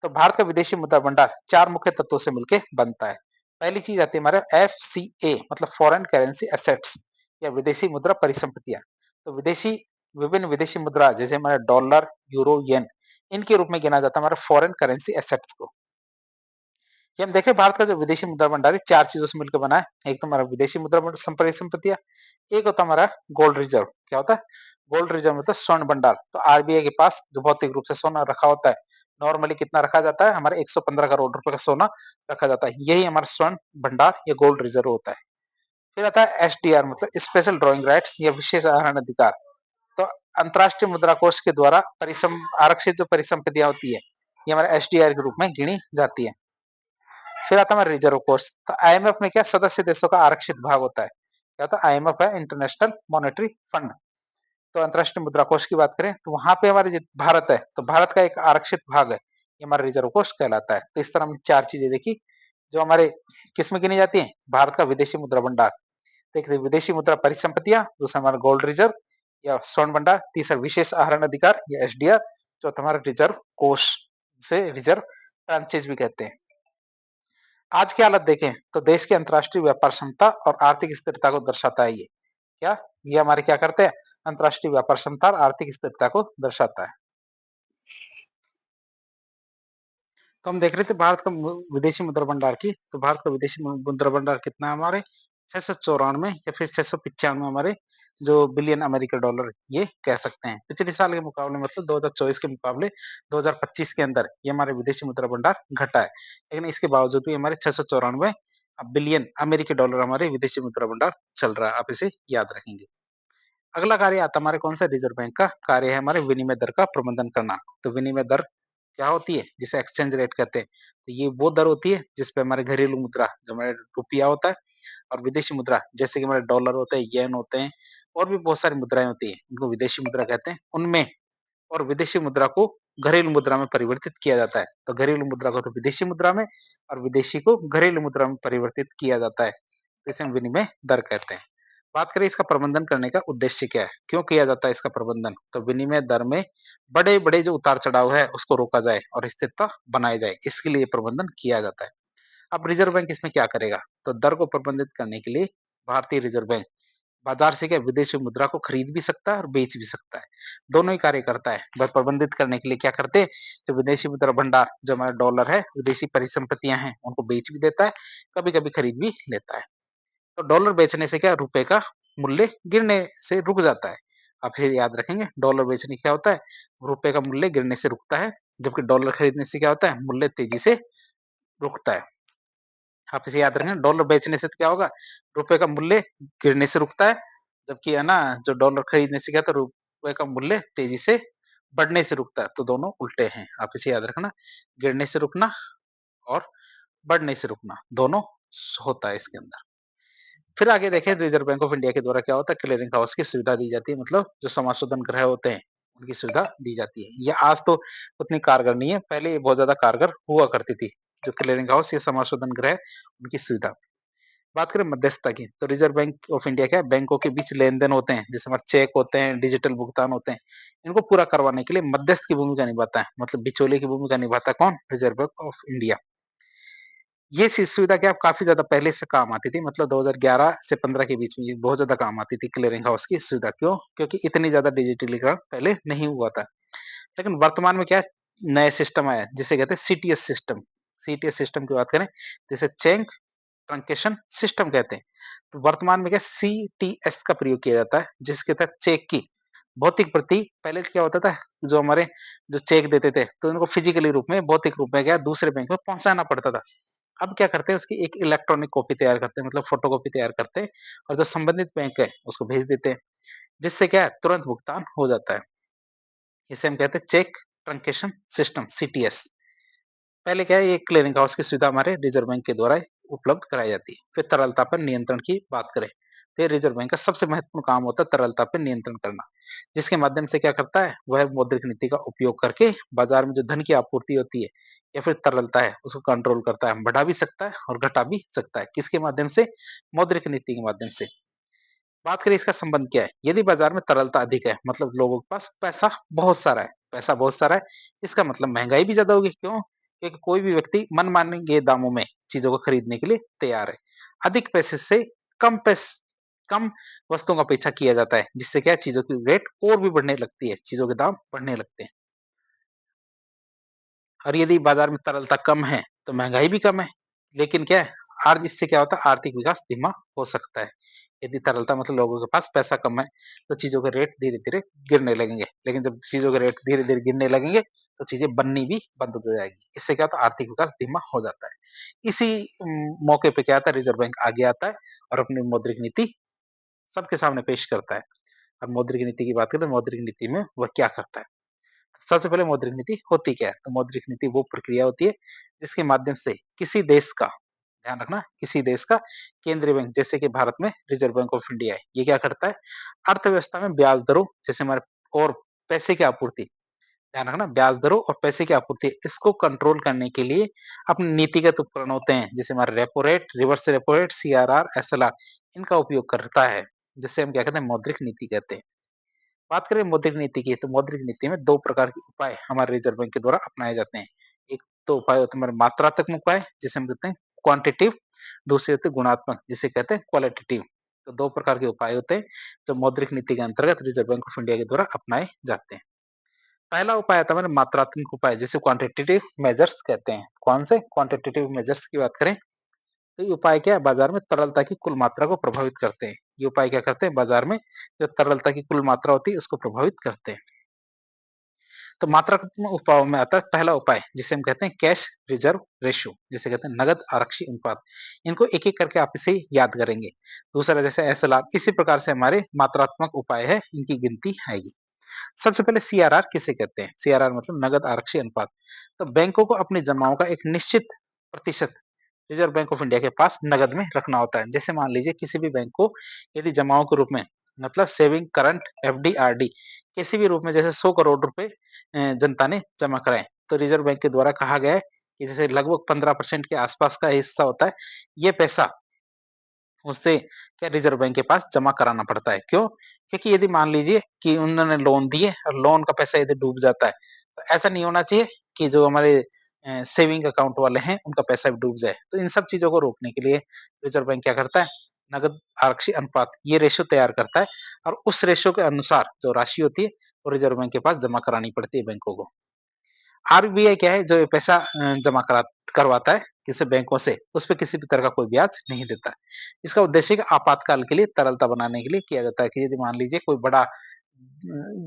तो भारत का विदेशी मुद्रा भंडार 4 मुख्य तत्वों से मिलकर बनता है। पहली चीज आती है हमारा एफसीए मतलब फॉरेन करेंसी एसेट्स या विदेशी मुद्रा परिसंपत्तियां। तो विभिन्न विदेशी मुद्रा जैसे हमारा डॉलर, यूरो, येन, इनके रूप में गिना जाता है हमारा फॉरेन करेंसी एसेट्स को। ये हम देखें भारत का जो विदेशी मुद्रा भंडार है 4 चीजों से मिलकर बना है। एक तो हमारा विदेशी मुद्रा परिसंपत्तियां, एक होता है हमारा गोल्ड रिजर्व। क्या होता है? गोल्ड रिजर्व मतलब स्वर्ण भंडार। तो आरबीआई के पास जो भौतिक रूप से सोना रखा होता है, नॉर्मली कितना रखा जाता है? हमारे 115 करोड़ रुपए का सोना रखा जाता है। यही हमारा स्वर्ण भंडार या गोल्ड रिजर्व होता है। फिर आता है एसडीआर मतलब स्पेशल ड्रॉइंग राइट्स या विशेष आहरण अधिकार। तो अंतरराष्ट्रीय मुद्रा कोष के द्वारा आरक्षित जो परिसंपत्तियां होती है, ये हमारे एसडीआर के रूप में गिनी जाती है। फिर आता है हमारा रिजर्व कोष। तो आईएमएफ में क्या सदस्य देशों का आरक्षित भाग होता है। क्या होता है? आईएमएफ है इंटरनेशनल मॉनेटरी फंड। तो अंतर्राष्ट्रीय मुद्रा कोष की बात करें तो वहां पे हमारे भारत है, तो भारत का एक आरक्षित भाग है, ये हमारा रिजर्व कोष कहलाता है। तो इस तरह हमने 4 चीजें देखी जो हमारे किस में गिनी जाती है। भारत का विदेशी मुद्रा भंडार, तो एक विदेशी मुद्रा परिसंपत्तियां, दूसरा हमारा गोल्ड रिजर्व या स्वर्ण भंडार, तीसरा विशेष आहरण अधिकार या एसडीआर, चौथा हमारा रिजर्व कोष से रिजर्व ट्रांचेज भी कहते हैं। आज की हालत देखें तो देश की अंतर्राष्ट्रीय व्यापार क्षमता और आर्थिक स्थिरता को दर्शाता है ये। क्या? ये हमारे क्या करते हैं? अंतर्राष्ट्रीय व्यापार क्षमता और आर्थिक स्थिरता को दर्शाता है। तो हम देख रहे थे भारत का विदेशी मुद्रा भंडार की, तो भारत का विदेशी मुद्रा भंडार कितना है हमारे 694 या फिर 695 हमारे जो बिलियन अमेरिकी डॉलर ये कह सकते हैं। पिछले साल के मुकाबले मतलब 2024 के मुकाबले 2025 के अंदर ये हमारे विदेशी मुद्रा भंडार घटा है, लेकिन इसके बावजूद भी हमारे 694 बिलियन अमेरिकी डॉलर हमारे विदेशी मुद्रा भंडार चल रहा है। आप इसे याद रखेंगे। अगला कार्य आता है हमारे कौन सा? रिजर्व बैंक का कार्य है हमारे विनिमय दर का प्रबंधन करना। तो विनिमय दर क्या होती है? जिसे एक्सचेंज रेट कहते हैं। तो ये वो दर होती है जिसपे हमारे घरेलू मुद्रा जो हमारे रुपया होता है और विदेशी मुद्रा जैसे कि हमारे डॉलर होते हैं, येन होते हैं और भी बहुत सारी मुद्राएं होती है, इनको विदेशी मुद्रा कहते हैं। उनमें और विदेशी मुद्रा को घरेलू मुद्रा में परिवर्तित किया जाता है। तो घरेलू मुद्रा को तो विदेशी मुद्रा में और विदेशी को घरेलू मुद्रा में परिवर्तित किया जाता है। तो इसे हम विनिमय दर कहते हैं। बात करें इसका प्रबंधन करने का उद्देश्य क्या है, क्यों किया जाता है इसका प्रबंधन? तो विनिमय दर में बड़े बड़े जो उतार चढ़ाव है उसको रोका जाए और स्थिरता बनाई जाए, इसके लिए प्रबंधन किया जाता है। अब रिजर्व बैंक इसमें क्या करेगा? तो दर को प्रबंधित करने के लिए भारतीय रिजर्व बैंक बाजार से क्या विदेशी मुद्रा को खरीद भी सकता है और बेच भी सकता है। दोनों ही कार्य करता है। बस प्रबंधित करने के लिए क्या करते हैं? तो विदेशी मुद्रा भंडार जो हमारा डॉलर है, विदेशी परिसंपत्तियां हैं, उनको बेच भी देता है, कभी-कभी खरीद भी लेता है। तो डॉलर बेचने से क्या रुपए का मूल्य गिरने से रुक जाता है। आप इसे याद रखेंगे, डॉलर बेचने क्या होता है? रुपए का मूल्य गिरने से रुकता है, जबकि डॉलर खरीदने से क्या होता है? मूल्य तेजी से रुकता है। आप इसे याद रखें, डॉलर बेचने से तो क्या होगा? रुपए का मूल्य गिरने से रुकता है, जबकि है ना जो डॉलर खरीदने से क्या होता है रुपए का मूल्य तेजी से बढ़ने से रुकता है। तो दोनों उल्टे हैं। आप इसे याद रखना, गिरने से रुकना और बढ़ने से रुकना दोनों होता है इसके अंदर। फिर आगे देखें रिजर्व बैंक ऑफ इंडिया के द्वारा क्या होता है? क्लियरिंग हाउस की सुविधा दी जाती है, मतलब जो समाशोधन गृह होते हैं उनकी सुविधा दी जाती है। ये आज तो उतनी कारगर नहीं है, पहले ये बहुत ज्यादा कारगर हुआ करती थी। जो क्लियरिंग हाउस ये समाशोधन गृह उनकी सुविधा। बात करें मध्यस्थता की, तो रिजर्व बैंक ऑफ इंडिया क्या है? बैंकों के बीच लेन-देन होते हैं, जैसे हमारे चेक होते हैं, डिजिटल भुगतान होते हैं, इनको पूरा करवाने के लिए मध्यस्थ की भूमिका निभाता है, मतलब बिचौलिए की भूमिका निभाता है कौन? Reserve bank of India. ये सुविधा क्या काफी ज्यादा पहले से काम आती थी, मतलब 2011 से 15 के बीच में ये बहुत ज्यादा काम आती थी क्लियरिंग हाउस की सुविधा। क्यों? क्योंकि इतनी ज्यादा डिजिटलीकरण पहले नहीं हुआ था। लेकिन वर्तमान में क्या है? नए सिस्टम आया जिसे कहते हैं सीटीएस सिस्टम। सीटीएस सिस्टम की बात करें, जिसे चेक ट्रंकेशन सिस्टम कहते हैं। तो वर्तमान में क्या सीटीएस का प्रयोग किया जाता है, जिसके तहत चेक की भौतिक प्रति, पहले क्या होता था जो हमारे जो चेक देते थे तो उनको फिजिकली रूप में भौतिक रूप में क्या दूसरे बैंक में पहुंचाना पड़ता था। अब क्या करते हैं उसकी एक इलेक्ट्रॉनिक कॉपी तैयार करते हैं, मतलब फोटो कॉपी तैयार करते हैं और जो संबंधित बैंक है उसको भेज देते हैं, जिससे क्या है तुरंत भुगतान हो जाता है। इसे हम कहते हैं चेक ट्रंकेशन सिस्टम सीटीएस। पहले क्या है ये क्लियरिंग हाउस की सुविधा हमारे रिजर्व बैंक के द्वारा उपलब्ध कराई जाती है। फिर तरलता पर नियंत्रण की बात करें तो ये रिजर्व बैंक का सबसे महत्वपूर्ण काम होता है तरलता पर नियंत्रण करना, जिसके माध्यम से क्या करता है वह मौद्रिक नीति का उपयोग करके बाजार में जो धन की आपूर्ति होती है या फिर तरलता है उसको कंट्रोल करता है, बढ़ा भी सकता है और घटा भी सकता है। किसके माध्यम से? मौद्रिक नीति के माध्यम से। बात करें इसका संबंध क्या है? यदि बाजार में तरलता अधिक है, मतलब लोगों के पास पैसा बहुत सारा है, पैसा बहुत सारा है, इसका मतलब महंगाई भी ज्यादा होगी। क्यों? क्योंकि कोई भी व्यक्ति मनमाने दामों में चीजों को खरीदने के लिए तैयार है। अधिक पैसे से कम वस्तुओं का पीछा किया जाता है, जिससे क्या है चीजों की रेट और भी बढ़ने लगती है, चीजों के दाम बढ़ने लगते हैं। और यदि बाजार में तरलता कम है तो महंगाई भी कम है। लेकिन क्या है आर्थ इससे क्या होता है आर्थिक विकास धीमा हो सकता है। यदि तरलता मतलब लोगों के पास पैसा कम है तो चीजों के रेट धीरे धीरे गिरने लगेंगे, लेकिन जब चीजों के रेट धीरे धीरे गिरने लगेंगे तो चीजें बननी भी बंद हो जाएगी। इससे क्या होता है आर्थिक विकास धीमा हो जाता है। इसी मौके पे क्या आता है रिजर्व बैंक आगे आता है और अपनी मौद्रिक नीति सबके सामने पेश करता है। अब मौद्रिक नीति की बात करें तो मौद्रिक नीति में वह क्या करता है? सबसे पहले मौद्रिक नीति होती क्या है? तो मौद्रिक नीति वो प्रक्रिया होती है जिसके माध्यम से किसी देश का, ध्यान रखना, किसी देश का केंद्रीय बैंक, जैसे कि भारत में रिजर्व बैंक ऑफ इंडिया है, ये क्या करता है? अर्थव्यवस्था में ब्याज दरों, जैसे हमारे, और पैसे की आपूर्ति, ध्यान रखना, ब्याज दरों और पैसे की आपूर्ति, इसको कंट्रोल करने के लिए अपने नीतिगत उपकरण होते हैं, जैसे हमारा repo rate, reverse repo rate, CRR, SLR, इनका उपयोग करता है, जिससे हम क्या कहते हैं? मौद्रिक नीति कहते हैं। बात करें मौद्रिक नीति की, तो मौद्रिक नीति में 2 प्रकार के उपाय हमारे रिजर्व बैंक के द्वारा अपनाए जाते हैं। एक तो उपाय होता है हमारे मात्रात्मक उपाय, जिसे हम कहते हैं क्वांटिटेटिव, दूसरे होते हैं गुणात्मक, जिसे कहते हैं क्वालिटेटिव। तो 2 प्रकार के उपाय होते हैं, जो मौद्रिक नीति के अंतर्गत रिजर्व बैंक ऑफ इंडिया के द्वारा अपनाए जाते हैं। पहला उपाय आता है हमारा मात्रात्मक उपाय, जिसे क्वांटिटेटिव मेजर्स कहते हैं। कौन से? क्वांटिटेटिव मेजर्स की बात करें, तो ये उपाय क्या है? बाजार में तरलता की कुल मात्रा को प्रभावित करते हैं। ये उपाय क्या करते हैं? बाजार में जो तरलता की कुल मात्रा होती है, उसको प्रभावित करते हैं। तो मात्रात्मक उपायों में आता है पहला उपाय, जिसे हम कहते हैं कैश रिजर्व रेशियो, जिसे कहते हैं नगद आरक्षी अनुपात। इनको एक-एक करके आप इसे याद करेंगे। दूसरा जैसे एसएलआर, इसी प्रकार से हमारे मात्रात्मक उपाय है, इनकी गिनती आएगी। सबसे पहले सीआरआर किसे कहते हैं? सीआरआर मतलब नगद आरक्षी अनुपात। तो बैंकों को अपनी जमाओं का एक निश्चित प्रतिशत रिजर्व बैंक ऑफ इंडिया के पास नगद में रखना होता है। जैसे मान लीजिए किसी भी बैंक को यदि जमाओं के रूप में, मतलब सेविंग, करंट, एफडी, आरडी, किसी भी रूप में जैसे 100 करोड़ रुपए जनता ने जमा कराए, तो रिजर्व बैंक के द्वारा कहा गया है कि जैसे लगभग 15% के आसपास का हिस्सा होता है, ये पैसा उससे क्या रिजर्व बैंक के पास जमा कराना पड़ता है। क्यों? क्योंकि यदि मान लीजिए कि उन्होंने लोन दिए और लोन का पैसा यदि डूब जाता है, तो ऐसा नहीं होना चाहिए कि जो हमारे सेविंग अकाउंट वाले हैं, उनका पैसा भी डूब जाए। तो इन सब चीज़ों को रोकने के लिए रिजर्व बैंक क्या करता है? नकद आरक्षी अनुपात, ये रेशियो तैयार करता है, और उस रेशियो के अनुसार जो राशि होती है, वो रिजर्व बैंक के पास जमा करानी पड़ती है बैंकों को। आरबीआई क्या है? जो ये पैसा जमा करवाता है किसी बैंकों से, उस पे किसी भी तरह का कोई ब्याज नहीं देता है। इसका उद्देश्य है कि आपातकाल के लिए तरलता बनाने के लिए किया जाता है, कि यदि मान लीजिए कोई बड़ा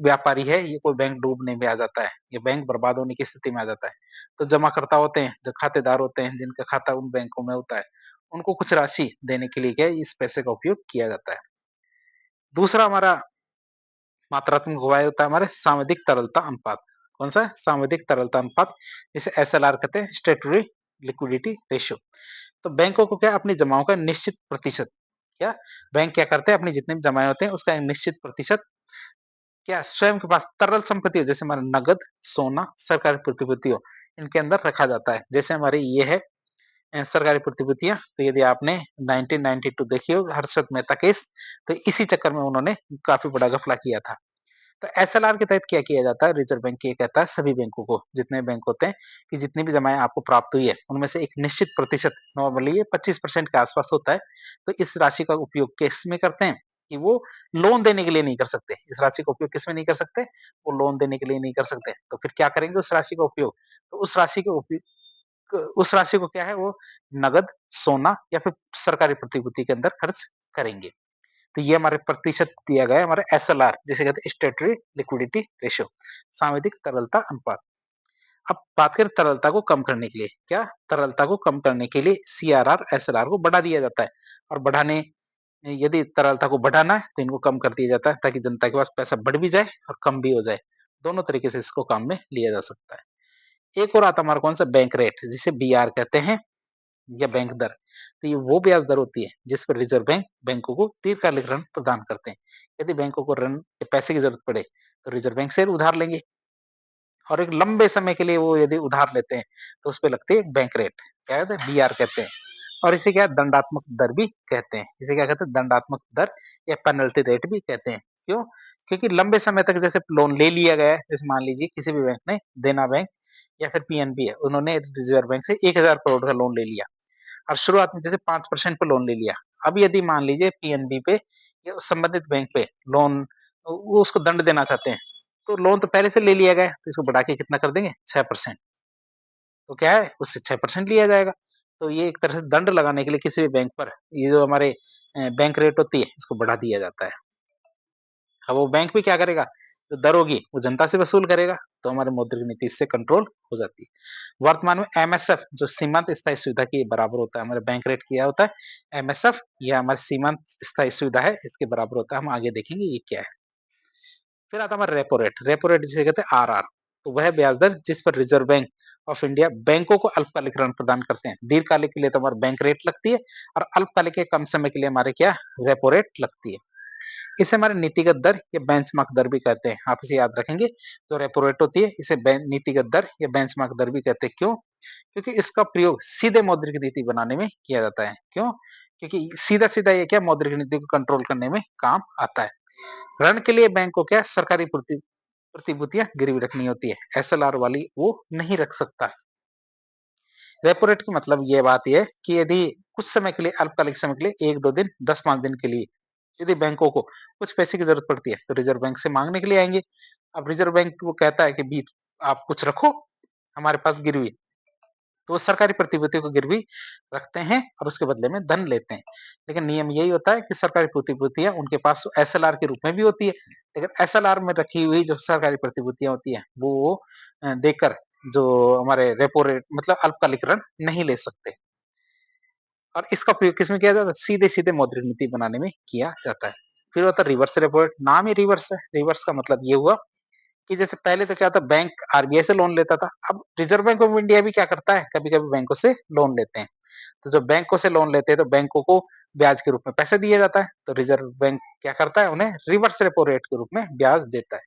व्यापारी है, ये कोई बैंक डूबने में आ जाता है, ये बैंक बर्बाद होने की स्थिति में आ जाता है, तो जमाकर्ता होते हैं, जो खातेदार होते हैं, जिनका खाता उन बैंकों में होता है, उनको कुछ राशि देने के लिए क्या है? इस पैसे का उपयोग किया जाता है। दूसरा हमारा मात्रात्मक उपाय होता है हमारे सांविधिक तरलता अनुपात। कौन सा है? सांविधिक तरलता अनुपात, जिसे एसएलआर कहते हैं, स्टैट्यूटरी लिक्विडिटी रेशियो। तो बैंकों को क्या है? अपनी जमाओं का निश्चित प्रतिशत, क्या बैंक क्या करते हैं? अपनी जितने भी जमाएं होते हैं, उसका एक निश्चित प्रतिशत क्या स्वयं के पास तरल संपत्ति हो, जैसे हमारा नगद, सोना, सरकारी प्रतिभूति हो, इनके अंदर रखा जाता है। जैसे हमारी ये है सरकारी प्रतिभूतियां, तो यदि आपने 1992 देखी हो हर्षद मेहता केस, तो इसी चक्कर में उन्होंने काफी बड़ा घपला किया था। तो एसएलआर के तहत क्या किया जाता है? रिजर्व बैंक ये कहता है सभी बैंकों को, जितने बैंक होते हैं, कि जितनी भी जमाएं आपको प्राप्त हुई है, उनमें से एक निश्चित प्रतिशत, नॉर्मली ये 25% के आसपास होता है, तो इस राशि का उपयोग किसमें करते हैं? कि वो लोन देने के लिए नहीं कर सकते। इस राशि का उपयोग किसमें नहीं कर सकते? वो लोन देने के लिए नहीं कर सकते। तो फिर क्या करेंगे उस राशि का उपयोग? तो उस राशि को क्या है? वो नगद, सोना या फिर सरकारी प्रतिभूति के अंदर खर्च करेंगे। तो ये हमारे प्रतिशत दिया गया है हमारा एसएलआर, जिसे कहते हैं स्टैट्यूटरी लिक्विडिटी रेशियो, सांविधिक तरलता अनुपात। अब बात करें तरलता को कम करने के लिए, क्या तरलता को कम करने के लिए सीआरआर, एसएलआर को बढ़ा दिया जाता है, और बढ़ाने, यदि तरलता को बढ़ाना है तो इनको कम कर दिया जाता है, ताकि जनता के पास पैसा बढ़ भी जाए और कम भी हो जाए। दोनों तरीके से इसको काम में लिया जा सकता है। एक और आता है हमारा कौन सा? बैंक रेट, जिसे बीआर कहते हैं, या बैंक दर। तो ये वो ब्याज दर होती है जिस पर रिजर्व बैंक बैंकों को दीर्घकालिक ऋण प्रदान करते हैं। यदि बैंकों को ऋण के पैसे की जरूरत पड़े, तो रिजर्व बैंक से उधार लेंगे, और एक लंबे समय के लिए वो यदि उधार लेते हैं, तो उस पे लगती है एक बैंक रेट, क्या कहते हैं? बीआर कहते हैं। और इसे क्या है? दंडात्मक दर भी कहते हैं। इसे क्या कहते हैं? दंडात्मक दर या पेनल्टी रेट भी कहते हैं। क्यों? क्योंकि लंबे समय तक जैसे लोन ले लिया गया है, जैसे मान लीजिए किसी भी बैंक ने, देना बैंक या फिर पीएनबी है, उन्होंने रिजर्व बैंक से 1000 करोड़ का लोन ले लिया, और शुरुआत में जैसे 5% पे लोन ले लिया। अब यदि मान लीजिए पीएनबी पे या उस संबंधित बैंक पे लोन, वो उसको दंड देना चाहते हैं, तो लोन तो पहले से ले लिया गया है, तो इसको बढ़ा के कितना कर देंगे? 6%। तो क्या है? उससे 6% लिया जाएगा। तो ये एक तरह से दंड लगाने के लिए किसी भी बैंक पर ये जो हमारे बैंक रेट होती है, इसको बढ़ा दिया जाता है। अब वो बैंक भी क्या करेगा? जो दर होगी वो जनता से वसूल करेगा, तो हमारी मौद्रिक नीति इससे कंट्रोल हो जाती है। वर्तमान में एमएसएफ, जो सीमांत स्थायी सुविधा के बराबर होता है, हमारे बैंक रेट क्या होता है? एमएसएफ, ये हमारी सीमांत स्थायी सुविधा है, इसके बराबर होता है। हम आगे देखेंगे ये क्या है। फिर आता है हमारा रेपो रेट, रेपो रेट जिसे कहते हैं आरआर। तो वह ब्याज दर जिस पर रिजर्व बैंक ऑफ इंडिया बैंकों को अल्पकालिक ऋण प्रदान करते हैं। दीर्घकालिक के लिए तो हमारा बैंक रेट लगती है और अल्पकालिक के कम समय के लिए हमारे क्या रेपो रेट लगती है। इसे हमारे नीतिगत दर या बेंचमार्क दर भी कहते हैं। आप इसे याद रखेंगे। जो रेपो रेट होती है इसे नीतिगत दर या बेंचमार्क दर भी कहते हैं। क्यों? क्योंकि इसका प्रयोग सीधे मौद्रिक नीति बनाने में किया जाता है। क्यों? क्योंकि सीधा-सीधा ये क्या मौद्रिक नीति को कंट्रोल करने में काम आता है। ऋण के लिए बैंक को क्या सरकारी प्रतिभूतियां गिरवी रखनी होती है। एसएलआर वाली वो नहीं रख सकता। रेपो रेट की मतलब ये बात ये है कि यदि कुछ समय के लिए अल्पकालिक समय के लिए 1-2 दिन, 10-5 दिन के लिए यदि बैंकों को कुछ पैसे की जरूरत पड़ती है तो रिजर्व बैंक से मांगने के लिए आएंगे। अब रिजर्व बैंक वो कहता है कि भी आप कुछ रखो हमारे पास गिरवी, तो वो सरकारी प्रतिभूतियों को गिरवी रखते हैं और उसके बदले में धन लेते हैं। लेकिन नियम यही होता है कि सरकारी प्रतिभूतियां उनके पास एसएलआर के रूप में भी होती है, लेकिन एसएलआर में रखी हुई जो सरकारी प्रतिभूतियां होती है वो देकर जो हमारे रेपो रेट मतलब अल्पकालिक ऋण नहीं ले सकते। और इसका प्रयोग किसमें किया जाता है? सीधे-सीधे मौद्रिक नीति बनाने में किया जाता है। फिर होता है रिवर्स रेपो रेट, नाम ही रिवर्स है। रिवर्स का मतलब ये हुआ कि जैसे पहले तो क्या था बैंक आरबीआई से लोन लेता था, अब रिजर्व बैंक ऑफ इंडिया भी क्या करता है, कभी-कभी बैंकों से लोन लेते हैं। तो जब बैंकों से लोन लेते हैं तो बैंकों को ब्याज के रूप में पैसे दिया जाता है, तो रिजर्व बैंक क्या करता है उन्हें रिवर्स रेपो रेट के रूप में ब्याज देता है।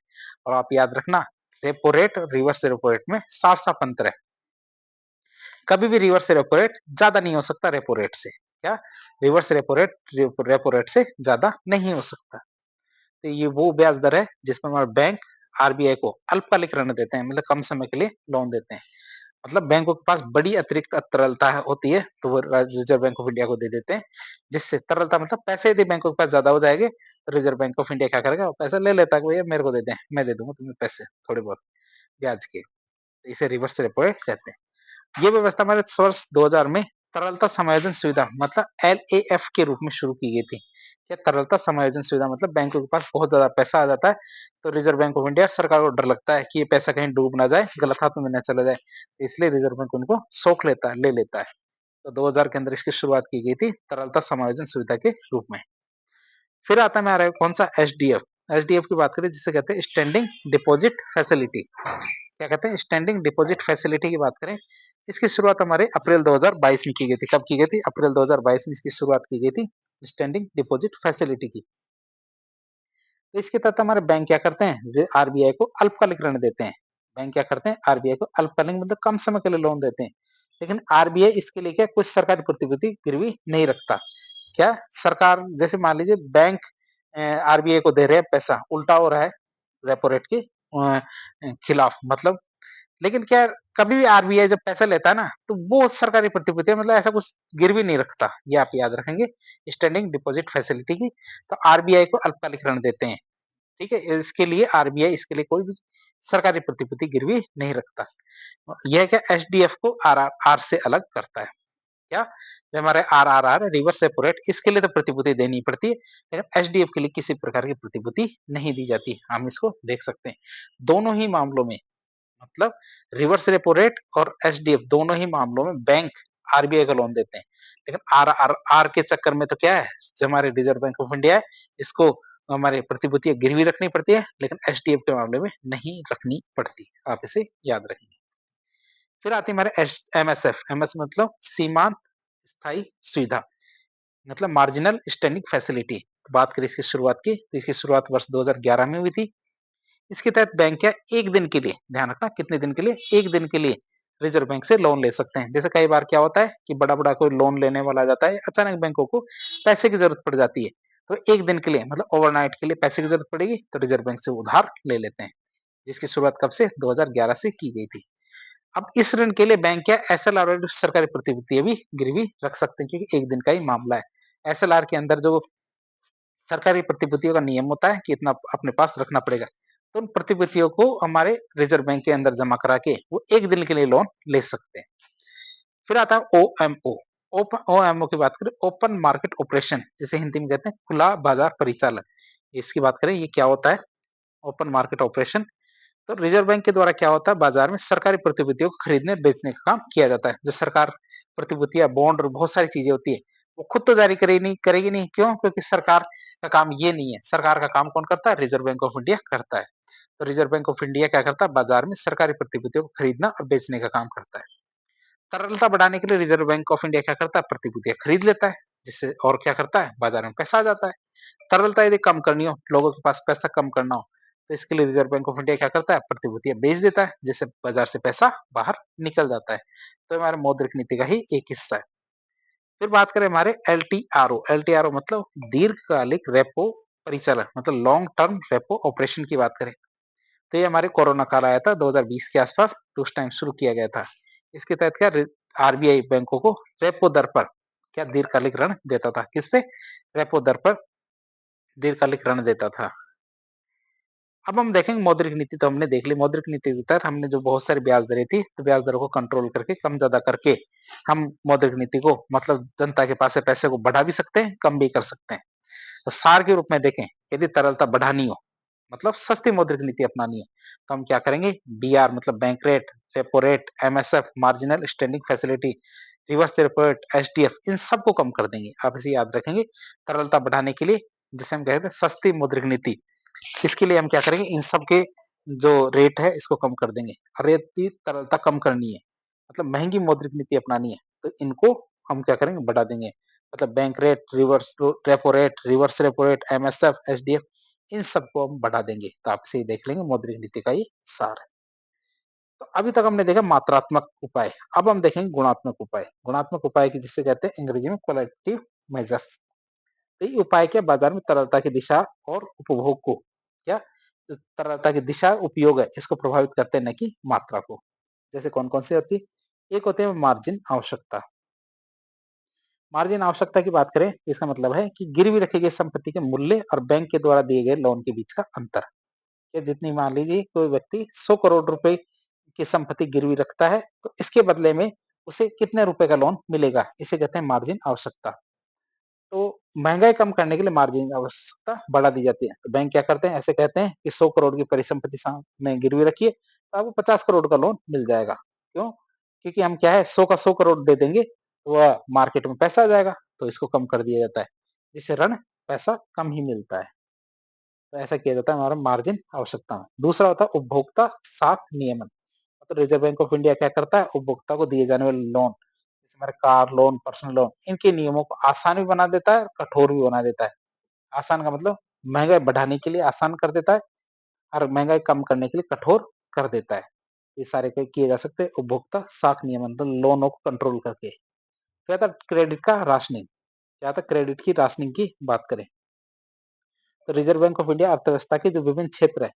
और आप याद रखना रेपो रेट और रिवर्स रेपो रेट में साफ-साफ अंतर है। कभी भी रिवर्स रेपो रेट ज्यादा नहीं हो सकता रेपो रेट से। क्या? रिवर्स रेपो रेट से ज्यादा नहीं हो सकता। तो ये वो ब्याज दर है जिसमें हमारा बैंक आरबीआई को अल्पकालिक ऋण देते हैं, मतलब कम समय के लिए लोन देते हैं। मतलब बैंकों के पास बड़ी अतिरिक्त तरलता होती है तो वो रिजर्व बैंक ऑफ इंडिया को दे देते हैं, जिससे तरलता मतलब पैसे यदि बैंकों के पास ज्यादा हो जाएंगे तो रिजर्व बैंक ऑफ इंडिया क्या करेगा, वो पैसा ले लेता है कि भैया मेरे को दे दें, मैं दे दूंगा तुम्हें पैसे थोड़े बहुत ब्याज के। इसे रिवर्स रेपो रेट कहते हैं। ये व्यवस्था हमारे वर्ष 2000 में तरलता समायोजन सुविधा मतलब एलएएफ के रूप में शुरू की गई थी। क्या तरलता समायोजन सुविधा मतलब बैंकों के पास बहुत ज्यादा पैसा आ जाता है तो रिजर्व बैंक ऑफ इंडिया सरकार को डर लगता है कि ये पैसा कहीं डूब ना जाए, गलत हाथों में ना चला जाए, इसलिए रिजर्व बैंक उनको सोख लेता है, ले लेता है। तो 2000 के अंदर इसकी शुरुआत की गई थी तरलता समायोजन सुविधा के रूप में। फिर आता है हमारा कौन सा एसडीएफ। एसडीएफ की बात करें जिसे कहते हैं स्टैंडिंग डिपॉजिट फैसिलिटी। क्या कहते हैं? स्टैंडिंग डिपॉजिट फैसिलिटी की बात करें, इसकी शुरुआत हमारे अप्रैल 2022 में की गई थी। कब की गई थी? अप्रैल 2022 में इसकी शुरुआत की गई थी स्टैंडिंग डिपॉजिट फैसिलिटी की। तो इसके तहत हमारे बैंक क्या करते हैं? आरबीआई को अल्पकालिक ऋण देते हैं। बैंक क्या करते हैं? आरबीआई को अल्पकालिक मतलब कम समय के लिए लोन देते हैं। लेकिन आरबीआई इसके लिए क्या कुछ सरकारी प्रतिभूति गिरवी नहीं रखता। क्या सरकार जैसे मान लीजिए बैंक आरबीआई को दे रहे हैं पैसा, उल्टा हो रहा है रेपो रेट के खिलाफ मतलब, लेकिन क्या कभी भी आरबीआई जब पैसा लेता है ना तो वो सरकारी प्रतिभूतियां मतलब ऐसा कुछ गिरवी नहीं रखता। ये आप याद रखेंगे स्टैंडिंग डिपॉजिट फैसिलिटी की। तो आरबीआई को अल्पकालिक ऋण देते हैं। ठीक है, इसके लिए आरबीआई इसके लिए कोई भी सरकारी प्रतिभूति गिरवी नहीं रखता। यह क्या एचडीएफ को आरआरआर से अलग करता है। क्या? जो हमारे आरआरआर रिवर्स रेपो रेट इसके लिए तो प्रतिभूति देनी पड़ती है, लेकिन एचडीएफ के लिए किसी प्रकार की प्रतिभूति नहीं दी जाती। हम इसको देख सकते हैं। दोनों ही मामलों में मतलब रिवर्स रेपो रेट और एचडीएफ दोनों ही मामलों में बैंक आरबीआई का लोन देते हैं। लेकिन आरआरआर के चक्कर में तो क्या है, जो हमारे रिजर्व बैंक ऑफ इंडिया है इसको हमारे प्रतिभूतियां गिरवी रखनी पड़ती है, लेकिन एचडीएफ के मामले में नहीं रखनी पड़ती। आप इसे याद रखेंगे। फिर आती है हमारे एमएसएफ। एमएस मतलब सीमांत स्थायी सुविधा मतलब मार्जिनल स्टैंडिंग फैसिलिटी। बात करें इसकी शुरुआत की तो इसकी शुरुआत वर्ष 2011 में हुई थी। इसके तहत बैंक क्या एक दिन के लिए, ध्यान रखना कितने दिन के लिए, एक दिन के लिए रिजर्व बैंक से लोन ले सकते हैं। जैसे कई बार क्या होता है कि बड़ा बड़ा कोई लोन लेने वाला आ जाता है, अचानक बैंकों को पैसे की जरूरत पड़ जाती है, तो एक दिन के लिए मतलब ओवरनाइट के लिए पैसे की जरूरत पड़ेगी तो रिजर्व बैंक से उधार ले लेते हैं, जिसकी शुरुआत कब से 2011 से की गई थी। अब इस ऋण के लिए बैंक क्या एसएलआर और सरकारी प्रतिभूतियां भी गिरवी रख सकते हैं, क्योंकि एक दिन का ही मामला है। एसएलआर के अंदर जो सरकारी प्रतिभूतियों का नियम होता है कि इतना अपने पास रखना पड़ेगा, तो उन प्रतिभूतियों को हमारे रिजर्व बैंक के अंदर जमा करा के वो एक दिन के लिए लोन ले सकते हैं। फिर आता है ओएमओ। ओएमओ की बात करें ओपन मार्केट ऑपरेशन, जिसे हिंदी में कहते हैं खुला बाजार परिचालन। इसकी बात करें ये क्या होता है ओपन मार्केट ऑपरेशन। तो रिजर्व बैंक के द्वारा क्या होता है बाजार में सरकारी प्रतिभूतियों को खरीदने बेचने का काम किया जाता है। जो सरकार प्रतिभूतियां बॉन्ड और बहुत सारी चीजें होती है वो खुद तो जारी करेगी नहीं, क्यों? क्योंकि सरकार का काम ये नहीं है, सरकार का काम कौन करता है? रिज़र्व बैंक ऑफ इंडिया करता है। तो रिज़र्व बैंक ऑफ इंडिया क्या करता है? बाज़ार में सरकारी प्रतिभूतियों को खरीदना और बेचने का काम करता है। तरलता बढ़ाने के लिए रिज़र्व बैंक ऑफ इंडिया क्या करता है? प्रतिभूतियाँ खरीद लेता है, जिससे और क्या करता है? बाज़ार में पैसा आ जाता है। तरलता यदि कम करनी हो, लोगों के पास पैसा कम करना हो, तो इसके लिए रिज़र्व बैंक ऑफ इंडिया क्या करता है? प्रतिभूतियाँ बेच देता है, जिससे बाज़ार से पैसा बाहर निकल जाता है। तो हमारे मौद्रिक नीति का ही एक हिस्सा है। फिर बात करें हमारे एलटीआरओ, एलटीआरओ मतलब दीर्घकालिक रेपो परिचालन, मतलब लॉन्ग टर्म रेपो ऑपरेशन की बात करें, तो ये हमारे कोरोना काल आया था 2020 के आसपास, तो उस टाइम शुरू किया गया था। इसके तहत क्या आरबीआई बैंकों को रेपो दर पर क्या दीर्घकालिक ऋण देता था? किस पे? रेपो दर पर दीर्घकालिक ऋण देता था। अब हम देखेंगे मौद्रिक नीति, तो हमने देख ली मौद्रिक नीति के तहत हमने जो बहुत सारी ब्याज दरें थी, तो ब्याज दरों को कंट्रोल करके कम ज्यादा करके हम मौद्रिक नीति को मतलब जनता के पास से पैसे को बढ़ा भी सकते हैं, कम भी कर सकते हैं। तो सार के रूप में देखें, यदि तरलता बढ़ानी हो, मतलब सस्ती मौद्रिक नीति अपनानी है, तो हम क्या करेंगे? बीआर मतलब bank rate, repo rate, MSF marginal standing facility, reverse repo rate, SDF, इन सबको कम कर देंगे। आप इसे याद रखेंगे, तरलता बढ़ाने के लिए जिसे हम कहते हैं सस्ती मौद्रिक नीति, इसके लिए हम क्या करेंगे? इन सब के जो रेट है इसको कम कर देंगे। और यदि तरलता कम करनी है, मतलब महंगी मौद्रिक नीति अपनानी है, तो इनको हम क्या करेंगे? बढ़ा देंगे। मतलब bank rate, reverse repo rate, MSF, SDF, इन सबको हम बढ़ा देंगे। तो आप इसे ही देख लेंगे, मौद्रिक नीति का ये सार है। तो अभी तक हमने देखा मात्रात्मक उपाय, अब हम देखेंगे गुणात्मक उपाय। गुणात्मक उपाय की जिसे कहते हैं अंग्रेजी में क्वालिटेटिव मेजर्स। तो ये उपाय क्या? बाजार में तरलता की दिशा और उपभोग को क्या, जो तरलता की दिशा उपयोग है इसको प्रभावित करते हैं, न कि मात्रा को। जैसे कौन कौन सी होती है? एक होते हैं मार्जिन आवश्यकता। मार्जिन आवश्यकता की बात करें, इसका मतलब है कि गिरवी रखी गई संपत्ति के मूल्य और बैंक के द्वारा दिए गए लोन के बीच का अंतर। या जितनी, मान लीजिए कोई व्यक्ति 100 करोड़ रुपए की संपत्ति गिरवी रखता है, तो इसके बदले में उसे कितने रुपए का लोन मिलेगा, इसे कहते हैं मार्जिन आवश्यकता। तो महंगाई कम करने के लिए मार्जिन आवश्यकता बढ़ा दी जाती है। तो बैंक क्या करते हैं? ऐसे कहते हैं कि 100 करोड़ की परिसंपत्ति सामने गिरवी रखिए, तो आपको 50 करोड़ का लोन मिल जाएगा। क्यों? क्योंकि हम क्या है, 100 का 100 करोड़ दे देंगे, तो वह मार्केट में पैसा आ जाएगा, तो इसको कम कर दिया जाता है, जिससे ऋण पैसा कम ही मिलता है। तो ऐसा किया जाता है हमारा मार्जिन आवश्यकता में। दूसरा होता है उपभोक्ता साख नियमन। तो रिजर्व बैंक ऑफ इंडिया क्या करता है? उपभोक्ता को दिए जाने वाले लोन, जैसे हमारे कार लोन, पर्सनल लोन, इनके नियमों को आसान भी बना देता है, कठोर भी बना देता है। आसान का मतलब महंगाई बढ़ाने के लिए आसान कर देता है, और महंगाई कम करने के लिए कठोर कर देता है। ये सारे किए जा सकते हैं उपभोक्ता साख नियमन, तो लोनों को कंट्रोल करके। क्या था? क्रेडिट का राशनिंग। क्या था? क्रेडिट की राशनिंग की बात करें, तो रिजर्व बैंक ऑफ इंडिया अर्थव्यवस्था के जो विभिन्न क्षेत्र है,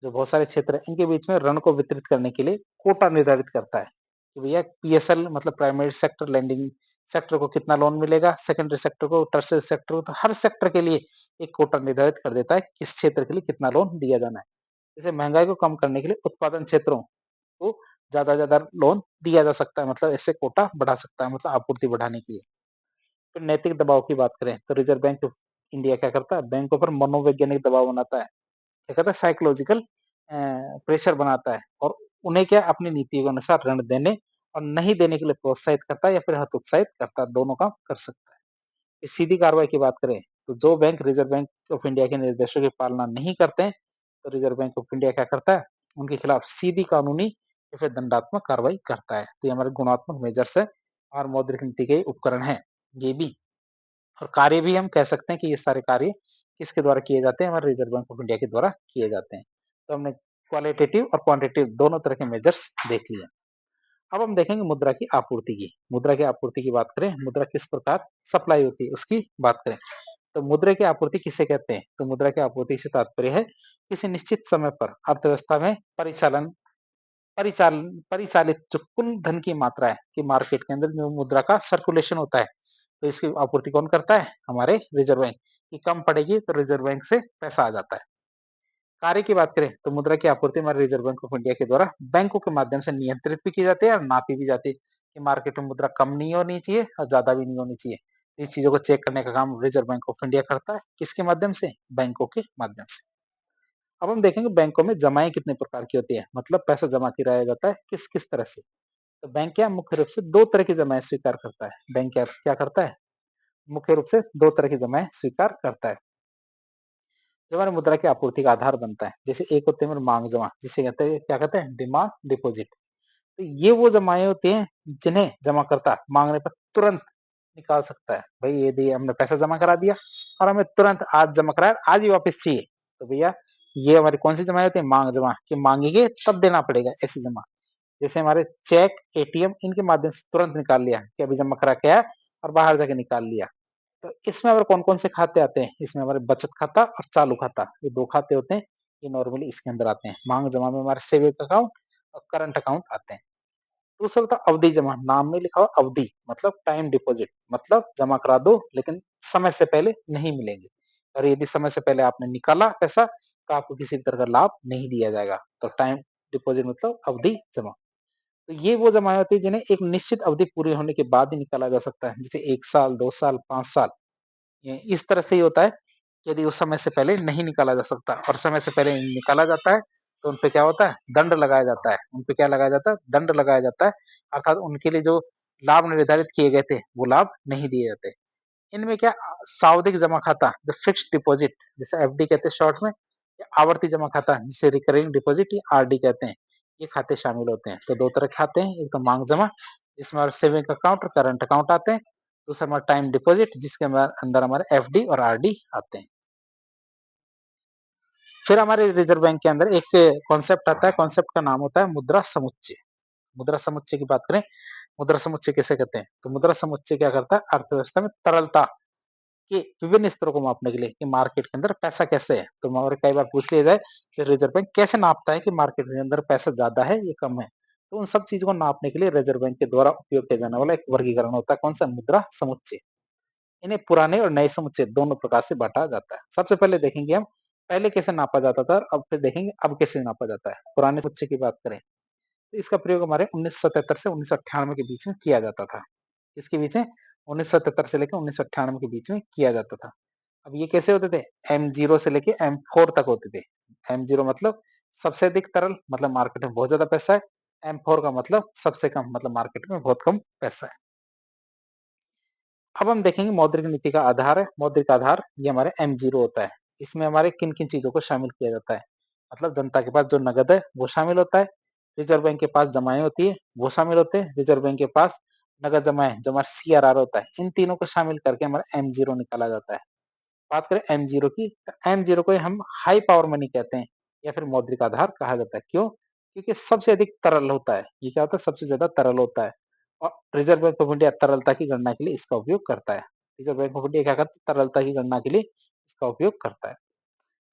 जो बहुत सारे क्षेत्र हैं, इनके बीच में ऋण को वितरित करने के लिए कोटा निर्धारित करता है कि भैया पीएसएल मतलब प्राइमरी सेक्टर लेंडिंग सेक्टर को कितना लोन मिलेगा, सेकेंडरी सेक्टर को, टर्शियरी सेक्टर को, तो हर सेक्टर के लिए एक कोटा निर्धारित कर देता है कि किस क्षेत्र के लिए कितना लोन दिया जाना है। जैसे महंगाई को कम करने के लिए उत्पादन क्षेत्रों को ज्यादा लोन दिया जा सकता है, मतलब इससे कोटा बढ़ा सकता है, मतलब आपूर्ति बढ़ाने के लिए। फिर नैतिक दबाव की बात करें, तो रिजर्व बैंक ऑफ इंडिया क्या करता है? बैंकों पर मनोवैज्ञानिक दबाव बनाता है, क्या कहता है? साइकोलॉजिकल प्रेशर बनाता है, और उन्हें क्या अपनी नीति के अनुसार ऋण देने और नहीं देने के लिए प्रोत्साहित करता है, या फिर हतोत्साहित करता है, दोनों काम कर सकता है। इस सीधी कार्रवाई की बात करें, तो जो bank reserve bank of India के निर्देशों की पालना नहीं करते हैं, तो रिजर्व बैंक ऑफ इंडिया क्या करता है? उनके खिलाफ सीधी कानूनी या फिर दंडात्मक कार्रवाई करता है। तो ये हमारे गुणात्मक मेजर्स है और मौद्रिक नीति के उपकरण है ये भी। और कार्य भी हम कह सकते हैं कि ये सारे कार्य किसके द्वारा किए जाते हैं? हमारे रिजर्व बैंक ऑफ इंडिया के द्वारा किए जाते हैं। तो हमने क्वालिटेटिव और क्वांटिटेटिव दोनों तरह के मेजर्स देख लिए। अब हम देखेंगे मुद्रा की आपूर्ति की। मुद्रा की आपूर्ति की बात करें, मुद्रा किस प्रकार सप्लाई होती है उसकी बात करें, तो मुद्रा की आपूर्ति किसे कहते हैं? तो मुद्रा की आपूर्ति से तात्पर्य है किसी निश्चित समय पर अर्थव्यवस्था में परिचालित जो कुल धन की मात्रा है कि मार्केट के अंदर जो मुद्रा का सर्कुलेशन होता है, तो इसकी आपूर्ति कौन करता है? हमारे रिजर्व बैंक। की कम पड़ेगी तो रिजर्व बैंक से पैसा आ जाता है। कार्य की बात करें, तो मुद्रा की आपूर्ति हमारे रिजर्व बैंक ऑफ इंडिया के द्वारा बैंकों के माध्यम से नियंत्रित भी की जाती है और नापी भी जाती है कि मार्केट में मुद्रा कम नहीं होनी चाहिए और ज्यादा भी नहीं होनी चाहिए। इस चीजों को चेक करने का काम रिजर्व बैंक ऑफ इंडिया करता है, किसके माध्यम से? बैंकों के माध्यम से। अब हम देखेंगे बैंकों में जमाएं कितने प्रकार की होती है, मतलब पैसा जमा कराया जाता है किस किस तरह से। तो बैंक क्या मुख्य रूप से दो तरह की जमाएं स्वीकार करता है। बैंक क्या क्या करता है? मुख्य रूप से 2 तरह की जमाएँ स्वीकार करता है। जो हमारी मुद्रा की आपूर्ति का आधार बनता है। जैसे एक होते हैं हमारे मांग जमा, जिसे कहते हैं क्या कहते हैं? Demand deposit. तो ये वो जमाएँ होती हैं जिन्हें जमाकर्ता माँगने पर तुरंत निकाल सकता है। भई यदि हमने पैसा जमा करा दिया और हमें तुरंत आज जमा कराया, आज ही वापस चाहिए, तो भैया ये हमारी कौन-सी जमाएँ होती हैं? माँग जमा, कि माँगेंगे तब देना पड़ेगा, ऐसी जमा। जैसे हमारे चेक, एटीएम इनके माध्यम से तुरंत निकाल लिया कि अभी जमा करा के आया और बाहर जाके निकाल लिया। तो इसमें हमारे कौन-कौन से खाते आते हैं? इसमें हमारे बचत खाता और चालू खाता, ये 2 खाते होते हैं, ये नॉर्मली इसके अंदर आते हैं। माँग जमा में हमारे सेविंग अकाउंट और करंट अकाउंट आते हैं। दूसरा होता है अवधि जमा, नाम में लिखा हुआ अवधि, मतलब टाइम डिपॉजिट, मतलब जमा करा दो लेकिन समय से पहले नहीं मिलेंगे। और यदि समय से पहले आपने निकाला पैसा, तो आपको किसी भी तरह का लाभ नहीं दिया जाएगा। तो टाइम डिपॉजिट मतलब अवधि जमा। तो ये वो जमाएँ होती है जिन्हें एक निश्चित अवधि पूरी होने के बाद ही निकाला जा सकता है, जैसे 1 साल, 2 साल, 5 साल। ये इस तरह से ही होता है, यदि उस समय से पहले नहीं निकाला जा सकता और समय से पहले निकाला जाता है, तो उनपे क्या होता है? दंड लगाया जाता है। उनपे क्या लगाया जाता है? दंड लगाया जाता है, अर्थात उनके लिए जो लाभ निर्धारित किए गए थे, वो लाभ नहीं दिए जाते। इनमें क्या सावधिक जमा खाता, जो फिक्स्ड डिपॉजिट जिसे एफडी कहते हैं शॉर्ट में, या आवर्ती जमा खाता जिसे रिकरिंग डिपॉजिट या आरडी कहते हैं, ये खाते शामिल होते हैं। तो 2 तरह के खाते हैं, एक तो मांग जमा जिसमें हमारे सेविंग अकाउंट और करंट अकाउंट आते हैं, दूसरा हमारा टाइम डिपॉजिट जिसके अंदर हमारे एफडी और आरडी आते हैं। फिर हमारे रिजर्व बैंक के अंदर एक कॉन्सेप्ट आता है, कॉन्सेप्ट का नाम होता है मुद्रा समुच्चय। मुद्रा समुच्चय की बात करें, मुद्रा समुच्चय किसे कहते हैं? तो मुद्रा समुच्चय क्या करता है? अर्थव्यवस्था में तरलता कि विभिन्न स्तरों को मापने के लिए कि मार्केट के अंदर पैसा कैसे है। तो हमारे कई बार पूछ लिया जाए कि रिजर्व बैंक कैसे नापता है कि मार्केट के अंदर पैसा ज्यादा है या कम है। तो उन सब चीजों को नापने के लिए रिजर्व बैंक के द्वारा उपयोग किया जाने वाला एक वर्गीकरण होता है, कौन सा? मुद्रा समुच्चय। इन्हें पुराने और नए समुच्चय दोनों प्रकार से बांटा जाता है। सबसे पहले देखेंगे हम पहले कैसे नापा जाता था और अब फिर देखेंगे अब कैसे नापा जाता है। पुराने समुच्चय की बात करें तो इसका प्रयोग हमारे 1977 से 1998 के बीच में किया जाता था। इसके बीच में 1977 से लेकर 1998 के बीच में किया जाता था। अब ये कैसे होते थे? M0 से लेके M4 तक होते थे। M0 मतलब सबसे अधिक तरल, मतलब मार्केट में बहुत ज्यादा पैसा है। M4 का मतलब सबसे कम, मतलब मार्केट में बहुत कम पैसा है। अब हम देखेंगे मौद्रिक नीति का आधार है। मौद्रिक आधार ये हमारे M0 होता है। इसमें हमारे किन किन चीजों को शामिल किया जाता है? मतलब जनता के पास जो नगद है वो शामिल होता है, रिजर्व बैंक के पास जमाएं होती है वो शामिल होते हैं, रिजर्व बैंक के पास नगद जमाएं जो हमारा CRR होता है, इन तीनों को शामिल करके हमारा M0 निकाला जाता है। बात करें M0 की, तो M0 को हम हाई पावर मनी कहते हैं या फिर मौद्रिक आधार कहा जाता है। क्यों? क्योंकि सबसे अधिक तरल होता है। ये क्या होता है? सबसे ज्यादा तरल होता है। और रिजर्व बैंक ऑफ इंडिया तरलता की गणना के लिए इसका उपयोग करता है। रिजर्व बैंक ऑफ इंडिया क्या करता है? तरलता की गणना के लिए इसका उपयोग करता है।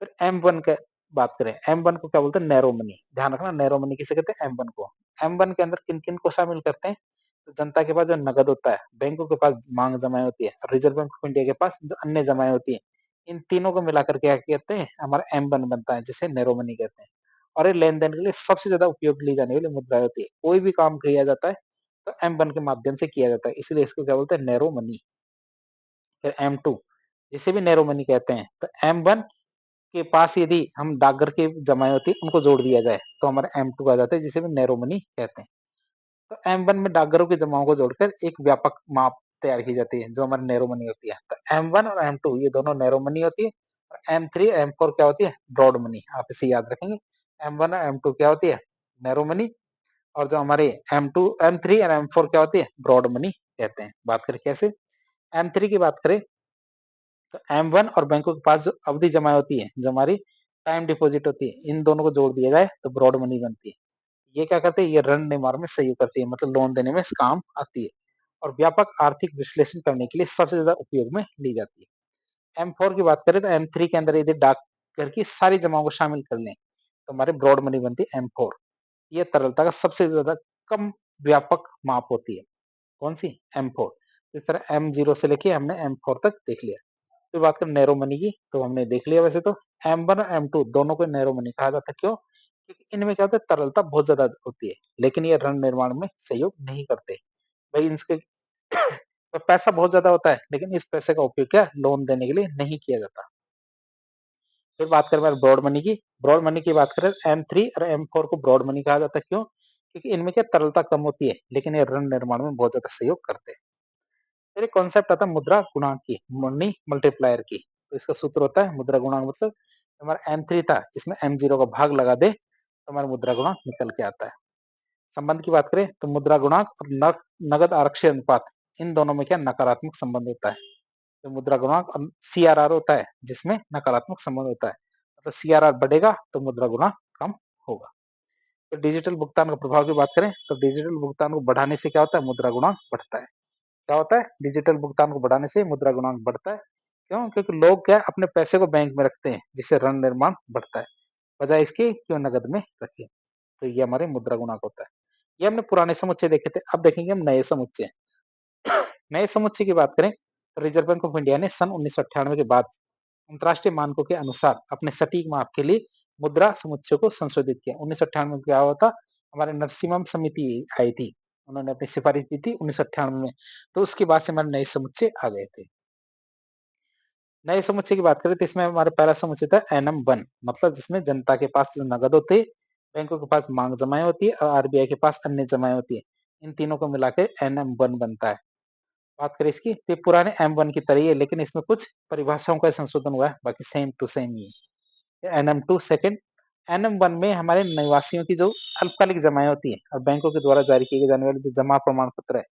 फिर M1 का बात करें, M1 को क्या बोलते हैं? Narrow money. ध्यान रखना, नैरो मनी किसे कहते हैं? M1 को। M1 के अंदर किन किन को शामिल करते हैं? तो जनता के पास जो नगद होता है, बैंकों के पास मांग जमाएं होती है, रिजर्व बैंक ऑफ इंडिया के पास जो अन्य जमाएं होती है, इन तीनों को मिलाकर के क्या कहते हैं? हमारा M1 बनता है, जिसे नैरो मनी कहते हैं। और ये लेन देन के लिए सबसे ज्यादा उपयोग ली जाने वाली मुद्रा होती है। कोई भी काम किया जाता है तो M1 के माध्यम से किया जाता है, इसलिए इसको क्या बोलते हैं? Narrow money. फिर M2 जिसे भी नैरो मनी कहते हैं। तो M1 के पास यदि हम डाकघर की जमाएं होती है उनको जोड़ दिया जाए तो हमारा M2 आ जाता है, जिसे भी नैरो मनी कहते हैं। तो M1 में डाकघरों की जमाओं को जोड़कर एक व्यापक माप तैयार की जाती है जो हमारी नैरो मनी होती है। तो M1 और M2 ये दोनों नैरो मनी होती है और M3 M4 क्या होती है? Broad money. आप इसे याद रखेंगे, M1 और M2 क्या होती है? Narrow money. और जो हमारे M2 M3 और M4 क्या होती है? ब्रॉड मनी कहते हैं। बात करें कैसे? M3 की बात करें तो M1 और बैंकों के पास जो अवधि जमा होती है, जो हमारी टाइम डिपॉजिट होती है, इन दोनों को जोड़ दिया जाए तो ब्रॉड मनी बनती है। ये क्या करते हैं? ये ऋण निर्माण में सहयोग करती है, मतलब लोन देने में इस काम आती है और व्यापक आर्थिक विश्लेषण करने के लिए सबसे ज्यादा उपयोग में ली जाती है। M4 की बात करें तो M3 के अंदर यदि डाकघर की सारी जमाओं को शामिल कर लें तो हमारे ब्रॉड मनी बनती है M4। ये तरलता का सबसे ज्यादा कम व्यापक माप होती है। कौन सी? M4। इस तरह M0 से लेके हमने M4 तक देख लिया। फिर बात करें नैरो मनी की, तो हमने देख लिया वैसे तो M1 और M2 दोनों को नैरो मनी कहा जाता है। क्यों? क्योंकि इनमें क्या होता है? तरलता बहुत ज्यादा होती है, लेकिन ये ऋण निर्माण में सहयोग नहीं करते। भाई इसके तो पैसा बहुत ज्यादा होता है, लेकिन इस पैसे का उपयोग क्या लोन देने के लिए नहीं किया जाता। फिर बात करें ब्रॉड मनी की, ब्रॉड मनी की बात करें M3 और M4 को ब्रॉड मनी कहा जाता है। क्यों? क्योंकि इनमें क्या तरलता कम होती है, लेकिन ये ऋण निर्माण में बहुत ज्यादा सहयोग करते हैं। फिर एक कॉन्सेप्ट आता है मुद्रा गुणांक की, मनी मल्टीप्लायर की। तो इसका सूत्र होता है मुद्रा गुणांक मतलब हमारा M3 था, इसमें M0 का भाग लगा दे तो हमारा मुद्रा गुणांक निकल के आता है। संबंध की बात करें तो मुद्रा गुणांक और नगद आरक्षी अनुपात, इन दोनों में क्या नकारात्मक संबंध होता है। तो मुद्रा गुणांक और CRR होता है जिसमें नकारात्मक संबंध होता है, मतलब CRR बढ़ेगा तो मुद्रा गुणांक कम होगा। तो डिजिटल भुगतान का प्रभाव की बात करें तो डिजिटल भुगतान को बढ़ाने से क्या होता है, मुद्रा गुणांक बढ़ता है। क्या होता है, डिजिटल भुगतान को बढ़ाने से मुद्रा गुणांक बढ़ता है। क्यों? क्योंकि लोग क्या है, अपने पैसे को बैंक में रखते हैं जिससे ऋण निर्माण बढ़ता है, बजाय इसके क्यों नगद में रखें। तो ये हमारे मुद्रा गुणांक होता है। ये हमने पुराने समुच्चय देखे थे, अब देखेंगे हम नए समुच्चय। नए समुच्चय की बात करें तो रिजर्व बैंक ऑफ इंडिया ने सन 1998 के बाद अंतरराष्ट्रीय मानकों के अनुसार अपने सटीक माप के लिए मुद्रा समुच्चय को संशोधित किया। 1998 में क्या हुआ था, हमारे नरसिम्हम समिति आई थी, उन्होंने अपनी सिफारिश दी थी 1998 में, तो उसके बाद से हमारे नए समुच्चय आ गए थे। नए समुच्चय की बात करें तो इसमें हमारा पहला समुच्चय था NM1, मतलब जिसमें जनता के पास जो नगद होते हैं, बैंकों के पास मांग जमाएं होती है और RBI के पास अन्य जमाएं होती है, इन तीनों को मिला के NM1 बनता है। बात करें इसकी तो ये पुराने M1 की तरह ही है, लेकिन इसमें कुछ परिभाषाओं का संशोधन हुआ है, बाकी सेम टू सेम ही है। NM2 सेकंड, NM1 में हमारे निवासियों की जो अल्पकालिक जमाएं होती है और बैंकों के द्वारा जारी किए जाने वाले जो जमा प्रमाण पत्र है,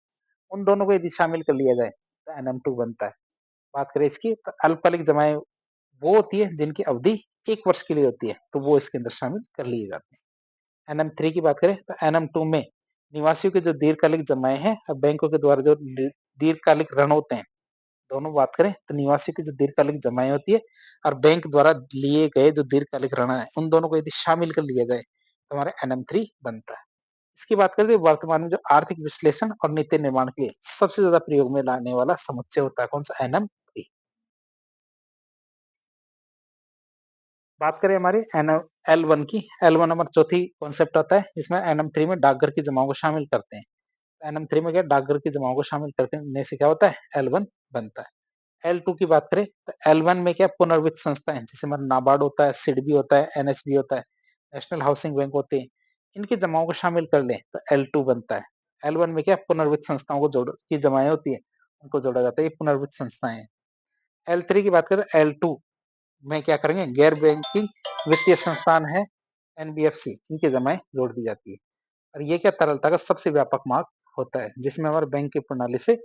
उन दोनों को यदि शामिल कर लिया जाए तो NM2 बनता है। बात करें इसकी तो अल्पकालिक जमाएं वो होती है जिनकी अवधि 1 वर्ष के लिए होती है, तो वो इसके अंदर शामिल कर लिए जाते हैं। NM3 की बात करें तो NM2 में निवासियों की जो दीर्घकालिक जमाएं हैं और बैंकों के द्वारा जो दीर्घकालिक ऋण होते हैं, दोनों बात करें तो निवासियों की जो दीर्घकालिक जमाएं होती है और बैंक द्वारा लिए गए जो दीर्घकालिक ऋण है, उन दोनों को यदि शामिल कर लिया जाए तो हमारा NM3 बनता है। इसकी बात करें तो वर्तमान में जो आर्थिक विश्लेषण और नीति निर्माण के लिए सबसे ज्यादा प्रयोग में लाने वाला समुच्चय होता है कौन सा, NM3। बात करें हमारी L1 की, L1 हमारा चौथी कॉन्सेप्ट आता है, इसमें NM3 में डाकघर की जमाओं को शामिल करते हैं। NM3 में क्या डाकघर की जमाओं को शामिल करने से क्या होता है, L1 बनता है। L2 की बात करें तो L1 में क्या पुनर्वित्त संस्थाएं जैसे हमारा नाबार्ड होता है, सिडबी होता है, NHB होता है, नेशनल हाउसिंग बैंक होते हैं, इनकी जमाओं को शामिल कर लें तो L2 बनता है। L1 में क्या पुनर्वित्त संस्थाओं को जोड़ की जमाएं होती है, उनको जोड़ा जाता है, ये पुनर्वित्त संस्थाएं हैं। L3 की बात करें तो L2 में क्या करेंगे, गैर बैंकिंग वित्तीय संस्थान है, NBFC, इनकी जमाएं जोड़ दी जाती है। और ये क्या तरलता का सबसे व्यापक मार्ग होता है जिसमें हमारे बैंक की प्रणाली से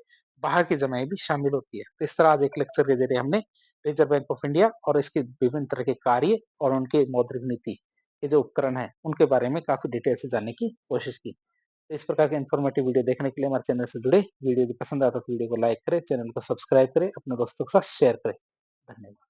बाहर की जमाएं भी शामिल होती है। तो इस तरह आज एक लेक्चर के जरिए हमने रिजर्व बैंक ऑफ इंडिया और इसके विभिन्न तरह के कार्य और उनके मौद्रिक नीति के जो उपकरण है उनके बारे में काफी डिटेल से जानने की कोशिश की। तो इस प्रकार के इन्फॉर्मेटिव वीडियो देखने के लिए हमारे चैनल से जुड़े, वीडियो यदि पसंद आता तो वीडियो को लाइक करें, चैनल को सब्सक्राइब करें, अपने दोस्तों के साथ शेयर करें। धन्यवाद।